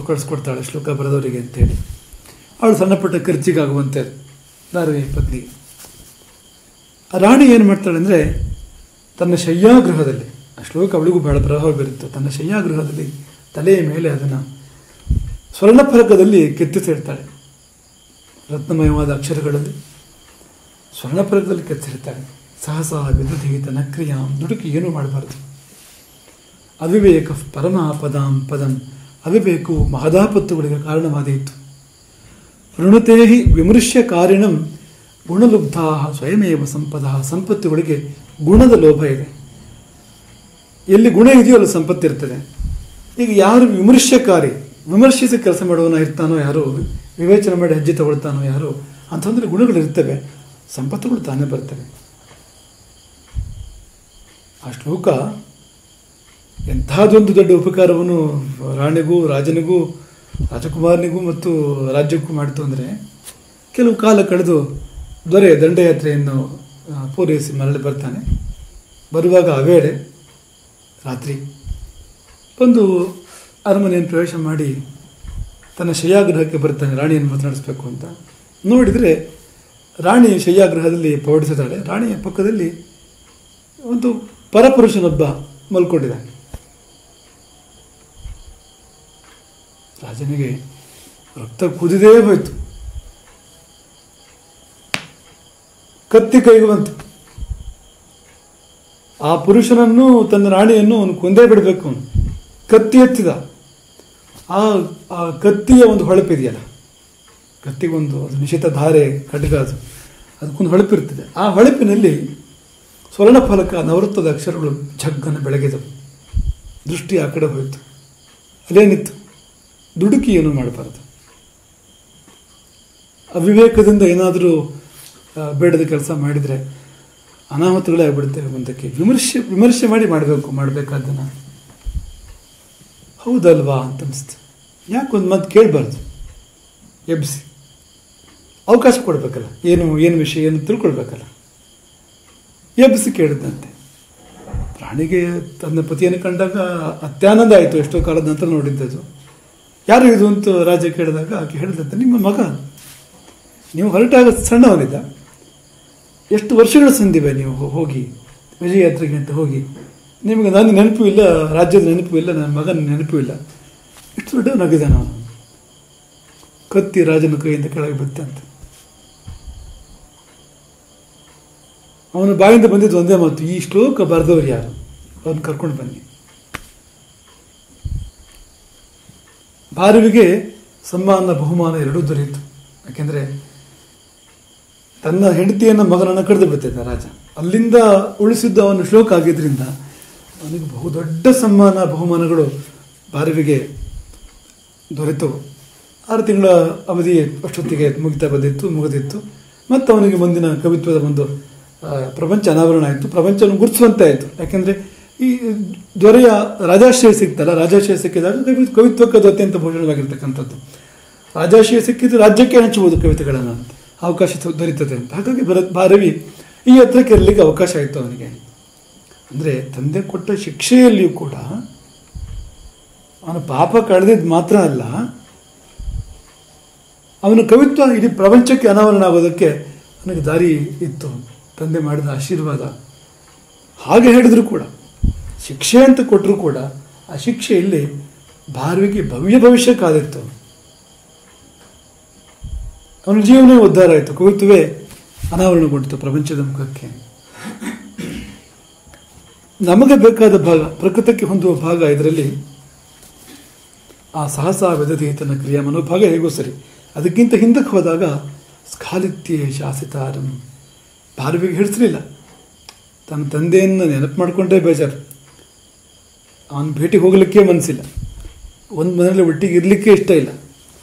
Speaker 1: ಕಳಿಸ್ಕೊಡ್ತಾಳೆ ಶ್ಲೋಕ ಬರೆದವರಿಗೆ ಅಂತೇಳಿ. ಅವಳು ಸಣ್ಣ ಪುಟ್ಟ ಖರ್ಚಿಗಾಗುವಂತೆ ಧಾರವಿ ಪತ್ನಿಗೆ. ಆ ರಾಣಿ ಏನು ಮಾಡ್ತಾಳೆ ಅಂದರೆ, ತನ್ನ ಶಯ್ಯಾಗೃಹದಲ್ಲಿ, ಆ ಶ್ಲೋಕ ಅವಳಿಗೂ ಬಹಳ ಪ್ರಭಾವ ಬೀರುತ್ತೆ, ತನ್ನ ಶಯ್ಯಾಗೃಹದಲ್ಲಿ ತಲೆಯ ಮೇಲೆ ಅದನ್ನು ಸ್ವರ್ಣಫಲಕದಲ್ಲಿ ಕೆತ್ತಿಸಿರ್ತಾಳೆ. ರತ್ನಮಯವಾದ ಅಕ್ಷರಗಳಲ್ಲಿ ಸ್ವರ್ಣಫಲಕದಲ್ಲಿ ಕೆತ್ತಿಸಿರ್ತಾಳೆ. ಸಹಸಾ ವಿದುಧೀತ ನಕ್ರಿಯಾಂ, ದುಡುಕಿ ಏನೂ ಮಾಡಬಾರ್ದು. ಅವಿವೇಕ ಪರಮ ಪದಾಂ ಪದಂ, ಅವಿವೇಕವು ಮಹದಾಪತ್ತುಗಳಿಗೆ ಕಾರಣವಾದೀತು. ವೃಣುತೇಹಿ ವಿಮೃಶ್ಯ ಕಾರಿಣಂ ಗುಣಲುಬ್ಧಾ ಸ್ವಯಮೇವ ಸಂಪದ, ಸಂಪತ್ತುಗಳಿಗೆ ಗುಣದ ಲೋಭ ಇದೆ. ಎಲ್ಲಿ ಗುಣ ಇದೆಯೋ ಅಲ್ಲಿ ಸಂಪತ್ತಿರ್ತದೆ. ಈಗ ಯಾರು ವಿಮರ್ಶೆಕಾರಿ, ವಿಮರ್ಶಿಸಿ ಕೆಲಸ ಮಾಡುವವನ ಇರ್ತಾನೋ, ಯಾರು ವಿವೇಚನೆ ಮಾಡಿ ಹೆಜ್ಜೆ ತಗೊಳ್ತಾನೋ ಯಾರು, ಅಂತಂದರೆ ಗುಣಗಳಿರ್ತವೆ, ಸಂಪತ್ತುಗಳು ತಾನೇ ಬರ್ತವೆ. ಆ ಶ್ಲೋಕ ಎಂಥದ್ದೊಂದು ದೊಡ್ಡ ಉಪಕಾರವನ್ನು ರಾಣಿಗೂ ರಾಜನಿಗೂ ರಾಜಕುಮಾರನಿಗೂ ಮತ್ತು ರಾಜ್ಯಕ್ಕೂ ಮಾಡಿತು ಅಂದರೆ, ಕೆಲವು ಕಾಲ ಕಳೆದು ದೊರೆ ದಂಡಯಾತ್ರೆಯನ್ನು ಪೂರೈಸಿ ಮರಳಿ ಬರ್ತಾನೆ. ಬರುವಾಗ ಅವೇಳೆ ರಾತ್ರಿ ಬಂದು ಅರಮನೆಯನ್ನು ಪ್ರವೇಶ ಮಾಡಿ ತನ್ನ ಶಯ್ಯಾಗೃಹಕ್ಕೆ ಬರ್ತಾನೆ ರಾಣಿಯನ್ನು ಮಾತನಾಡಿಸ್ಬೇಕು ಅಂತ. ನೋಡಿದರೆ ರಾಣಿ ಶಯ್ಯಾಗೃಹದಲ್ಲಿ ಪೌಡಿಸಿದ್ದಾಳೆ. ರಾಣಿಯ ಪಕ್ಕದಲ್ಲಿ ಒಂದು ಪರಪುರುಷನೊಬ್ಬ ಮಲ್ಕೊಂಡಿದ್ದಾನೆ. ರಾಜನಿಗೆ ರಕ್ತ ಕುದಿದೇ ಹೋಯಿತು. ಕತ್ತಿ ಕೈಗೆ ಬಂತು. ಆ ಪುರುಷನನ್ನು, ತನ್ನ ರಾಣಿಯನ್ನು ಅವನು ಕೊಂದೇ ಬಿಡಬೇಕು. ಅವನು ಕತ್ತಿ ಎತ್ತಿದ. ಆ ಕತ್ತಿಯ ಒಂದು ಹೊಳಪಿದೆಯಲ್ಲ, ಕತ್ತಿಗೊಂದು ಅದು ನಿಶಿತ ಧಾರೆ ಖಡ್ಗ, ಅದಕ್ಕೊಂದು ಹೊಳಪಿರ್ತದೆ. ಆ ಹೊಳಪಿನಲ್ಲಿ ಸ್ವರ್ಣಫಲಕ ನವರತ್ನದ ಅಕ್ಷರಗಳು ಝಗ್ಗನ್ನು ಬೆಳಗಿದವು. ದೃಷ್ಟಿ ಆ ಕಡೆ ಹೋಯಿತು. ಅಲ್ಲೇನಿತ್ತು? ದುಡುಕಿ ಏನೂ ಮಾಡಬಾರದು. ಅವಿವೇಕದಿಂದ ಏನಾದರೂ ಬೇಡದ ಕೆಲಸ ಮಾಡಿದರೆ ಅನಾಹುತಗಳೇ ಆಗ್ಬಿಡ್ತೇವೆ. ಮುಂದಕ್ಕೆ ವಿಮರ್ಶೆ ಮಾಡಿ ಮಾಡಬೇಕಾದ್ದನ್ನು. ಹೌದಲ್ವಾ ಅಂತ ಅನಿಸ್ತು. ಯಾಕೊಂದು ಮಾತು ಕೇಳಬಾರ್ದು, ಎಬ್ಬಿಸಿ ಅವಕಾಶ ಕೊಡಬೇಕಲ್ಲ, ಏನು ವಿಷಯ ಏನು ತಿಳ್ಕೊಳ್ಬೇಕಲ್ಲ. ಎಬ್ಬಿಸಿ ಕೇಳಿದಂತೆ. ರಾಣಿಗೆ ತನ್ನ ಪತಿಯನ್ನು ಕಂಡಾಗ ಅತ್ಯಾನಂದ ಆಯಿತು. ಎಷ್ಟೋ ಕಾಲದ ನಂತರ ನೋಡಿದ್ದದು. ಯಾರು ಇದು ಅಂತ ರಾಜ ಕೇಳಿದಾಗ ಆಕೆ ಹೇಳಿದಂತೆ, ನಿಮ್ಮ ಮಗ, ನೀವು ಹೊರಟಾಗ ಸಣ್ಣವನಿದ್ದ, ಎಷ್ಟು ವರ್ಷಗಳ ಸಂದಿವೆ ನೀವು ಹೋಗಿ ವಿಜಯ ಯಾತ್ರೆಗೆ ಅಂತ ಹೋಗಿ, ನಿಮಗೆ ನನ್ನ ನೆನಪು ಇಲ್ಲ, ರಾಜ್ಯದ ನೆನಪು ಇಲ್ಲ, ನನ್ನ ಮಗನ ನೆನಪು ಇಲ್ಲ. ಇಷ್ಟು ದೊಡ್ಡವನಾಗಿದ್ದಾನೆ ಅವನು. ಕತ್ತಿ ರಾಜನ ಕೈಯಿಂದ ಕೆಳಗೆ ಬಿತ್ತಂತೆ. ಅವನ ಬಾಯಿಂದ ಬಂದಿದ್ದು ಒಂದೇ ಮಾತು, ಈ ಶ್ಲೋಕ ಬರೆದವ್ರು ಯಾರು, ಅವನು ಕರ್ಕೊಂಡು ಬನ್ನಿ. ಭಾರವಿಗೆ ಸನ್ಮಾನ ಬಹುಮಾನ ಎರಡೂ ದೊರೆಯಿತು. ಯಾಕೆಂದರೆ ತನ್ನ ಹೆಂಡತಿಯನ್ನು ಮಗನನ್ನು ಕಳೆದು ಬಿಡ್ತಿದ್ದ ರಾಜ. ಅಲ್ಲಿಂದ ಉಳಿಸಿದ್ದು ಅವನ ಶ್ಲೋಕ ಆಗಿದ್ದರಿಂದ ಅವನಿಗೆ ಬಹುದೊಡ್ಡ ಸನ್ಮಾನ ಬಹುಮಾನಗಳು ಭಾರವಿಗೆ ದೊರೆತವು. 6 ತಿಂಗಳ ಅವಧಿ ಅಷ್ಟೊತ್ತಿಗೆ ಮುಗಿದಿತ್ತು. ಮತ್ತು ಅವನಿಗೆ ಮುಂದಿನ ಕವಿತ್ವದ ಒಂದು ಪ್ರಪಂಚ ಅನಾವರಣ ಆಯಿತು. ಪ್ರಪಂಚವನ್ನು ಗುರುತಿಸುವಂತೆ ಆಯಿತು. ಯಾಕೆಂದರೆ ಈ ದೊರೆಯ ರಾಜಾಶ್ರಯ ಸಿಕ್ತಲ್ಲ, ರಾಜಾಶ್ರಯ ಸಿಕ್ಕಿದಾಗ ಕವಿತ್ವಕ್ಕೆ ಅದು ಅತ್ಯಂತ ಭೂಷಣವಾಗಿರ್ತಕ್ಕಂಥದ್ದು. ರಾಜಾಶ್ರಯ ಸಿಕ್ಕಿದ್ದು ರಾಜ್ಯಕ್ಕೆ ಹಂಚಬಹುದು ಕವಿತೆಗಳನ್ನು ಅಂತ ಅವಕಾಶ ದೊರೀತದೆ ಅಂತ. ಹಾಗಾಗಿ ಭಾರವಿ ಈ ಹತ್ರಕ್ಕೆ ಇರಲಿಕ್ಕೆ ಅವಕಾಶ ಆಯಿತು ಅವನಿಗೆ. ಅಂದರೆ ತಂದೆ ಕೊಟ್ಟ ಶಿಕ್ಷೆಯಲ್ಲಿಯೂ ಕೂಡ ಅವನು ಪಾಪ ಕಳೆದಿದ್ದು ಮಾತ್ರ ಅಲ್ಲ, ಅವನ ಕವಿತ್ವ ಇಡೀ ಪ್ರಪಂಚಕ್ಕೆ ಅನಾವರಣ ಆಗೋದಕ್ಕೆ ಅವನಿಗೆ ದಾರಿ ಇತ್ತು. ತಂದೆ ಮಾಡಿದ ಆಶೀರ್ವಾದ. ಹಾಗೆ ಹೇಳಿದ್ರು ಕೂಡ, ಶಿಕ್ಷೆ ಅಂತ ಕೊಟ್ಟರು ಕೂಡ ಆ ಶಿಕ್ಷೆಯಲ್ಲಿ ಭಾರವಿಗೆ ಭವಿಷ್ಯ ಕಾದಿತ್ತು. ಅವನ ಜೀವನ ಉದ್ಧಾರ ಆಯಿತು. ಕವಿತ್ವವೇ ಅನಾವರಣಗೊಂಡಿತು ಪ್ರಪಂಚದ ಮುಖಕ್ಕೆ. ನಮಗೆ ಬೇಕಾದ ಭಾಗ, ಪ್ರಕೃತಕ್ಕೆ ಹೊಂದುವ ಭಾಗ ಇದರಲ್ಲಿ ಆ ಸಹಸಾ ವಿದಧೀತನ ಕ್ರಿಯಾ ಮನೋಭಾಗ ಹೇಗೋ ಸರಿ. ಅದಕ್ಕಿಂತ ಹಿಂದಕ್ಕೆ ಹೋದಾಗ ಸ್ಖಾಲಿತ್ಯೇ ಶಾಸಿತಾರಂ, ಭಾರವಿಗೆ ಹಿಡಿಸಲಿಲ್ಲ. ತನ್ನ ತಂದೆಯನ್ನು ನೆನಪು ಮಾಡಿಕೊಂಡೇ ಬೇಜಾರು. ಅವನ ಭೇಟಿಗೆ ಹೋಗಲಿಕ್ಕೆ ಮನಸ್ಸಿಲ್ಲ. ಒಂದು ಮನೆಯಲ್ಲಿ ಒಟ್ಟಿಗೆ ಇರಲಿಕ್ಕೆ ಇಷ್ಟ ಇಲ್ಲ.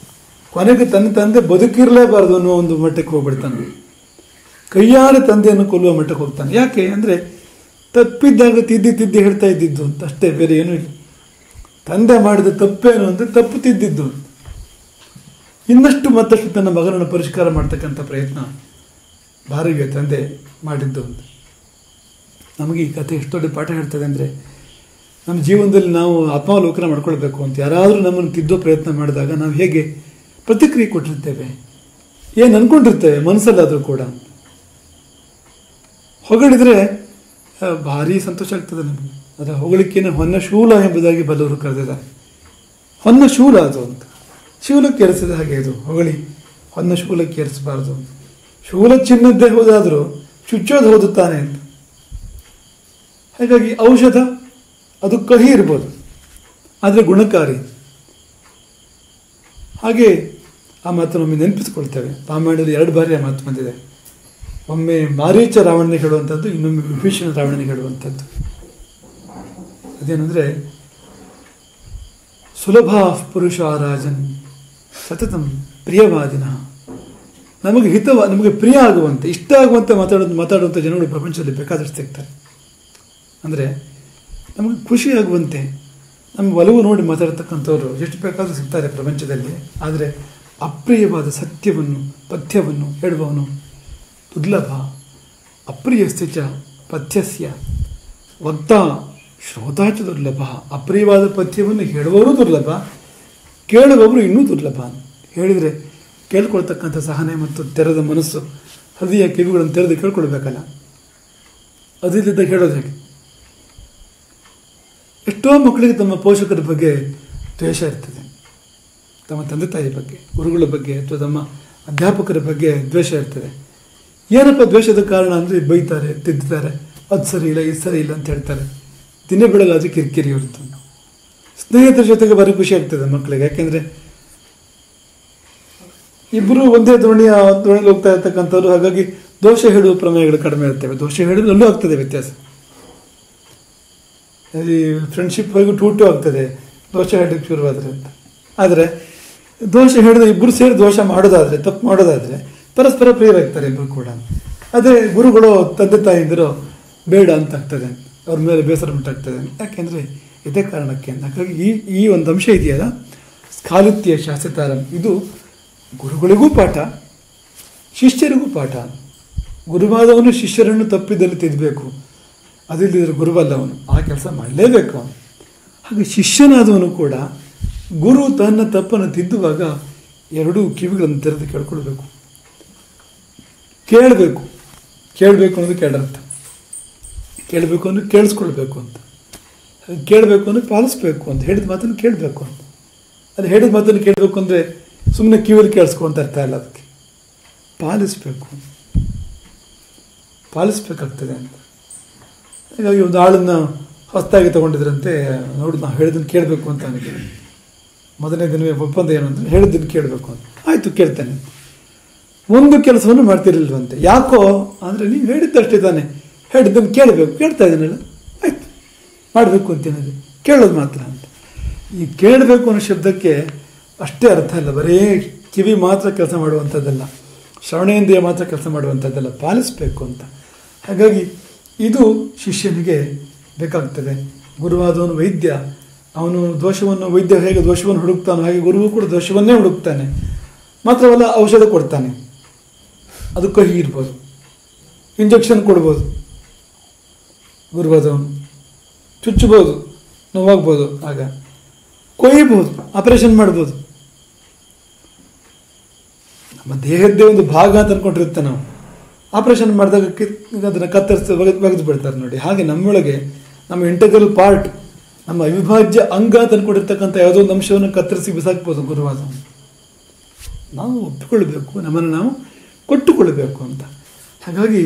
Speaker 1: ಕೊನೆಗೆ ತನ್ನ ತಂದೆ ಬದುಕಿರಲೇಬಾರ್ದು ಅನ್ನೋ ಒಂದು ಮಟ್ಟಕ್ಕೆ ಹೋಗ್ಬಿಡ್ತಾನೆ. ಕೈಯಾರೆ ತಂದೆಯನ್ನು ಕೊಲ್ಲುವ ಮಟ್ಟಕ್ಕೆ ಹೋಗ್ತಾನೆ. ಯಾಕೆ ಅಂದರೆ ತಪ್ಪಿದ್ದಾಗ ತಿದ್ದಿ ಹೇಳ್ತಾ ಇದ್ದಿದ್ದು ಅಂತ ಅಷ್ಟೇ, ಬೇರೆ ಏನೂ ಇಲ್ಲ. ತಂದೆ ಮಾಡಿದ ತಪ್ಪೇನು ಅಂದರೆ ತಪ್ಪು ತಿದ್ದಿದ್ದು. ಇನ್ನಷ್ಟು ಮತ್ತಷ್ಟು ತನ್ನ ಮಗನನ್ನು ಪರಿಷ್ಕಾರ ಮಾಡ್ತಕ್ಕಂಥ ಪ್ರಯತ್ನ ಭಾರವಿಯ ತಂದೆ ಮಾಡಿದ್ದು ಅಂತ. ನಮಗೆ ಈ ಕಥೆ ಎಷ್ಟು ದೊಡ್ಡ ಪಾಠ ಹೇಳ್ತದೆ ಅಂದರೆ, ನಮ್ಮ ಜೀವನದಲ್ಲಿ ನಾವು ಆತ್ಮಾವಲೋಕನ ಮಾಡ್ಕೊಳ್ಬೇಕು ಅಂತ. ಯಾರಾದರೂ ನಮ್ಮನ್ನು ತಿದ್ದೋ ಪ್ರಯತ್ನ ಮಾಡಿದಾಗ ನಾವು ಹೇಗೆ ಪ್ರತಿಕ್ರಿಯೆ ಕೊಟ್ಟಿರ್ತೇವೆ, ಏನು ಅಂದ್ಕೊಂಡಿರ್ತೇವೆ ಮನಸ್ಸಲ್ಲಾದರೂ ಕೂಡ. ಹೊಗಳಿದರೆ ಭಾರಿ ಸಂತೋಷ ಆಗ್ತದೆ ನಮಗೆ. ಅದರ ಹೊಗಳಿಕೆಯನ್ನು ಹೊನ್ನಶೂಲ ಎಂಬುದಾಗಿ ಬಲ್ಲವರು ಕರೆದಿದ್ದಾರೆ. ಹೊನ್ನಶೂಲ ಅದು ಅಂತ, ಶೂಲಕ್ಕೆ ಏರಿಸಿದ ಹಾಗೆ ಇದು. ಹೊಗಳಿ ಹೊನ್ನಶೂಲಕ್ಕೆ ಏರಿಸಬಾರ್ದು ಅಂತ. ಶೂಲ ಚಿನ್ನದ್ದೇ ಹೋದಾದರೂ ಚುಚ್ಚೋದು ಹೌದು ತಾನೆ ಅಂತ. ಹಾಗಾಗಿ ಔಷಧ ಅದು ಕಹಿ ಇರ್ಬೋದು, ಆದರೆ ಗುಣಕಾರಿ. ಹಾಗೆ ಆ ಮಾತನ್ನು ಒಮ್ಮೆ ನೆನಪಿಸ್ಕೊಳ್ತೇವೆ. ರಾಮಾಯಣದಲ್ಲಿ 2 ಬಾರಿ ಆ ಮಾತು ಬಂದಿದೆ. ಒಮ್ಮೆ ಮಾರೀಚ ರಾವಣನಿಗೆ ಹೇಳುವಂಥದ್ದು, ಇನ್ನೊಮ್ಮೆ ವಿಭೀಷಣ ರಾವಣನಿಗೆ ಹೇಳುವಂಥದ್ದು. ಅದೇನೆಂದರೆ, ಸುಲಭ ಪುರುಷ ರಾಜನ್ ಸತತಂ ಪ್ರಿಯವಾದಿನ. ನಮಗೆ ನಮಗೆ ಪ್ರಿಯ ಆಗುವಂತೆ, ಇಷ್ಟ ಆಗುವಂತೆ ಮಾತಾಡುವಂಥ ಜನಗಳು ಪ್ರಪಂಚದಲ್ಲಿ ಬೇಕಾದಷ್ಟು ಸಿಗ್ತಾರೆ. ಅಂದರೆ ನಮಗೆ ಖುಷಿಯಾಗುವಂತೆ ನಮ್ಮ ಒಲವು ನೋಡಿ ಮಾತಾಡ್ತಕ್ಕಂಥವ್ರು ಎಷ್ಟು ಬೇಕಾದರೂ ಸಿಗ್ತಾರೆ ಪ್ರಪಂಚದಲ್ಲಿ. ಆದರೆ ಅಪ್ರಿಯವಾದ ಸತ್ಯವನ್ನು ಪಥ್ಯವನ್ನು ಹೇಳುವವನು ದುರ್ಲಭ. ಅಪ್ರಿಯಸ್ಯ ಚ ಪಥ್ಯಸ್ಯ ವಕ್ತಾ ಶ್ರೋತಾಚ ದುರ್ಲಭ. ಅಪ್ರಿಯವಾದ ಪಥ್ಯವನ್ನು ಹೇಳುವವರು ದುರ್ಲಭ, ಕೇಳುವವರು ಇನ್ನೂ ದುರ್ಲಭ. ಹೇಳಿದರೆ ಕೇಳ್ಕೊಳ್ತಕ್ಕಂಥ ಸಹನೆ ಮತ್ತು ತೆರೆದ ಮನಸ್ಸು, ಹೃದಯ ಕಿವಿಗಳನ್ನು ತೆರೆದು ಕೇಳ್ಕೊಳ್ಬೇಕಲ್ಲ, ಅದಿಲ್ಲದ ಹೇಳೋದು ಹೇಗೆ? ಎಷ್ಟೋ ಮಕ್ಕಳಿಗೆ ತಮ್ಮ ಪೋಷಕರ ಬಗ್ಗೆ ದ್ವೇಷ ಇರ್ತದೆ, ತಮ್ಮ ತಂದೆ ತಾಯಿ ಬಗ್ಗೆ, ಗುರುಗಳ ಬಗ್ಗೆ ಅಥವಾ ತಮ್ಮ ಅಧ್ಯಾಪಕರ ಬಗ್ಗೆ ದ್ವೇಷ ಇರ್ತದೆ. ಏನಪ್ಪ ದ್ವೇಷದ ಕಾರಣ ಅಂದರೆ ಬೈತಾರೆ, ತಿದ್ದುತ್ತಾರೆ, ಅದು ಸರಿ ಇಲ್ಲ, ಇದು ಸರಿ ಇಲ್ಲ ಅಂತ ಹೇಳ್ತಾರೆ. ದಿನ ಬೆಳಗಾದ್ರೆ ಕಿರಿಕಿರಿ ಇರುತ್ತೆ. ಸ್ನೇಹಿತರ ಜೊತೆಗೆ ಭಾರಿ ಖುಷಿ ಆಗ್ತದೆ ಮಕ್ಕಳಿಗೆ. ಯಾಕೆಂದರೆ ಇಬ್ಬರು ಒಂದೇ ದೋಣಿಯಲ್ಲಿ ಹೋಗ್ತಾ ಇರ್ತಕ್ಕಂಥವ್ರು. ಹಾಗಾಗಿ ದೋಷ ಹೇಳುವ ಪ್ರಮೇಯಗಳು ಕಡಿಮೆ ಇರ್ತವೆ. ದೋಷ ಹೇಳೋದ್ರಲ್ಲೂ ಆಗ್ತದೆ ವ್ಯತ್ಯಾಸ. ಈ ಫ್ರೆಂಡ್ಶಿಪ್ ವರೆಗೂ ಟೂಟು ಆಗ್ತದೆ ದೋಷ ಹೇಳಲಿಕ್ಕೆ ಶುರುವಾದರೆ ಅಂತ. ಆದರೆ ದೋಷ ಹೇಳಿದ್ರೆ ಇಬ್ಬರು ಸೇರಿ ದೋಷ ಮಾಡೋದಾದರೆ, ತಪ್ಪು ಮಾಡೋದಾದರೆ ಪರಸ್ಪರ ಪ್ರಿಯರಾಗ್ತಾರೆ ಇಬ್ಬರು ಕೂಡ. ಅದೇ ಗುರುಗಳು ತಂದೆ ತಾಯಿಂದಿರೋ ಬೇಡ ಅಂತ ಆಗ್ತದೆ, ಅವ್ರ ಮೇಲೆ ಬೇಸರ ಉಂಟಾಗ್ತದೆ. ಯಾಕೆಂದರೆ ಇದೇ ಕಾರಣಕ್ಕೆ. ಹಾಗಾಗಿ ಈ ಒಂದು ಅಂಶ ಇದೆಯಲ್ಲ, ಸ್ಖಾಲಿತ್ಯ ಶಾಸ್ತ್ರತಾರಂ, ಇದು ಗುರುಗಳಿಗೂ ಪಾಠ, ಶಿಷ್ಯರಿಗೂ ಪಾಠ. ಗುರುವಾದವನು ಶಿಷ್ಯರನ್ನು ತಪ್ಪಿದಲ್ಲಿ ತಿದ್ದಬೇಕು, ಅದಿಲ್ಲದಿದ್ದರೆ ಗುರುವಲ್ಲ ಅವನು, ಆ ಕೆಲಸ ಮಾಡಲೇಬೇಕು ಅವನು. ಹಾಗೆ ಶಿಷ್ಯನಾದವನು ಕೂಡ ಗುರು ತನ್ನ ತಪ್ಪನ್ನು ತಿದ್ದುವಾಗ ಎರಡೂ ಕಿವಿಗಳನ್ನು ತೆರೆದು ಕೇಳ್ಕೊಳ್ಬೇಕು. ಕೇಳಬೇಕು ಅನ್ನೋದು ಕೆಳರ್ಥ. ಕೇಳಬೇಕು ಅಂದರೆ ಕೇಳಿಸ್ಕೊಳ್ಬೇಕು ಅಂತ, ಕೇಳಬೇಕು ಅಂದರೆ ಪಾಲಿಸ್ಬೇಕು ಅಂತ, ಹೇಳಿದ ಮಾತನ್ನು ಕೇಳಬೇಕು ಅಂತ. ಅದು ಹೇಳಿದ ಮಾತನ್ನು ಕೇಳಬೇಕು ಅಂದರೆ ಸುಮ್ಮನೆ ಕಿವಿಯಲ್ಲಿ ಕೇಳಿಸ್ಕೊ ಅಂತ ಅರ್ಥ ಇಲ್ಲ. ಅದಕ್ಕೆ ಪಾಲಿಸ್ಬೇಕಾಗ್ತದೆ ಅಂತ. ಹೀಗಾಗಿ ಒಂದು ಆಳನ್ನು ಹೊಸದಾಗಿ ತೊಗೊಂಡಿದ್ರಂತೆ, ನೋಡಿ ನಾವು ಹೇಳಿದ್ದನ್ನು ಕೇಳಬೇಕು ಅಂತ ನನಗೆ ಮೊದಲನೇ ದಿನವೇ ಒಪ್ಪಂದ ಏನು ಅಂದರೆ ಹೇಳಿದ್ದನ್ನು ಕೇಳಬೇಕು ಅಂತ. ಆಯಿತು ಕೇಳ್ತಾನೆ. ಒಂದು ಕೆಲಸವನ್ನು ಮಾಡ್ತಿರಲಿಲ್ವಂತೆ. ಯಾಕೋ ಅಂದರೆ ನೀವು ಹೇಳಿದ್ದಷ್ಟೇ ತಾನೆ, ಹೇಳಿದ್ದನ್ನು ಕೇಳಬೇಕು, ಕೇಳ್ತಾ ಇದ್ದೀನಲ್ಲ, ಆಯಿತು ಮಾಡಬೇಕು ಅಂತೇನಿದೆ, ಕೇಳೋದು ಮಾತ್ರ ಅಂತ. ಈ ಕೇಳಬೇಕು ಅನ್ನೋ ಶಬ್ದಕ್ಕೆ ಅಷ್ಟೇ ಅರ್ಥ ಇಲ್ಲ, ಬರೀ ಕಿವಿ ಮಾತ್ರ ಕೆಲಸ ಮಾಡುವಂಥದ್ದಲ್ಲ, ಶ್ರವಣೇಂದ್ರಿಯ ಮಾತ್ರ ಕೆಲಸ ಮಾಡುವಂಥದ್ದಲ್ಲ, ಪಾಲಿಸಬೇಕು ಅಂತ. ಹಾಗಾಗಿ ಇದು ಶಿಷ್ಯನಿಗೆ ಬೇಕಾಗ್ತದೆ. ಗುರುವಾದವನು ವೈದ್ಯ, ಅವನು ವೈದ್ಯ ಹೇಗೆ ದೋಷವನ್ನು ಹುಡುಕ್ತಾನೋ ಹಾಗೆ ಗುರುವು ಕೂಡ ದೋಷವನ್ನೇ ಹುಡುಕ್ತಾನೆ. ಮಾತ್ರವಲ್ಲ, ಔಷಧ ಕೊಡ್ತಾನೆ. ಅದು ಕಹಿ ಇರ್ಬೋದು, ಇಂಜೆಕ್ಷನ್ ಕೊಡ್ಬೋದು, ಗುರುವಾದವನು ಚುಚ್ಚಬೋದು, ನೋವಾಗ್ಬೋದು, ಆಗ ಕೊಯ್ಯಬಹುದು, ಆಪರೇಷನ್ ಮಾಡ್ಬೋದು. ನಮ್ಮ ದೇಹದ್ದೇ ಒಂದು ಭಾಗ ಅಂತ ಅಂದ್ಕೊಂಡಿರುತ್ತೆ ನಾವು. ಆಪರೇಷನ್ ಮಾಡಿದಾಗ ಅದನ್ನು ಕತ್ತರಿಸಿ ಬಗೆದು ಬಿಡ್ತಾರೆ ನೋಡಿ. ಹಾಗೆ ನಮ್ಮೊಳಗೆ ನಮ್ಮ ಇಂಟಗ್ರಲ್ ಪಾರ್ಟ್, ನಮ್ಮ ಅವಿಭಾಜ್ಯ ಅಂಗ ಅಂತ ಅಂದ್ಕೊಂಡಿರ್ತಕ್ಕಂಥ ಯಾವುದೋ ಒಂದು ಅಂಶವನ್ನು ಕತ್ತರಿಸಿ ಬಿಸಾಕ್ಬೋದು ಗುರುವಾದ. ನಾವು ಒಪ್ಪಿಕೊಳ್ಬೇಕು, ನಮ್ಮನ್ನು ನಾವು ಕೊಟ್ಟುಕೊಳ್ಬೇಕು ಅಂತ. ಹಾಗಾಗಿ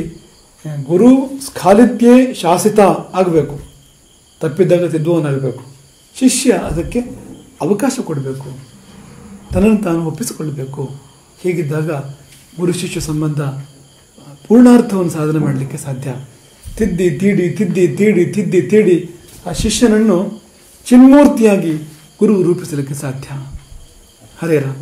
Speaker 1: ಗುರು ಸ್ಖಾಲಿತ್ಯೇ ಶಾಸಿತ ಆಗಬೇಕು, ತಪ್ಪಿದ್ದಾಗ ತಿದ್ದುವನಾಗಬೇಕು. ಶಿಷ್ಯ ಅದಕ್ಕೆ ಅವಕಾಶ ಕೊಡಬೇಕು, ತನ್ನನ್ನು ತಾನು ಒಪ್ಪಿಸಿಕೊಳ್ಳಬೇಕು. ಹೀಗಿದ್ದಾಗ ಗುರು ಶಿಷ್ಯ ಸಂಬಂಧ ಪೂರ್ಣಾರ್ಥವನ್ನು ಸಾಧನೆ ಮಾಡಲಿಕ್ಕೆ ಸಾಧ್ಯ. ತಿದ್ದಿ ತೀಡಿ ಆ ಶಿಷ್ಯನನ್ನು ಚಿನ್ಮೂರ್ತಿಯಾಗಿ ಗುರು ರೂಪಿಸಲಿಕ್ಕೆ ಸಾಧ್ಯ. ಹರೇ ರಾಮ.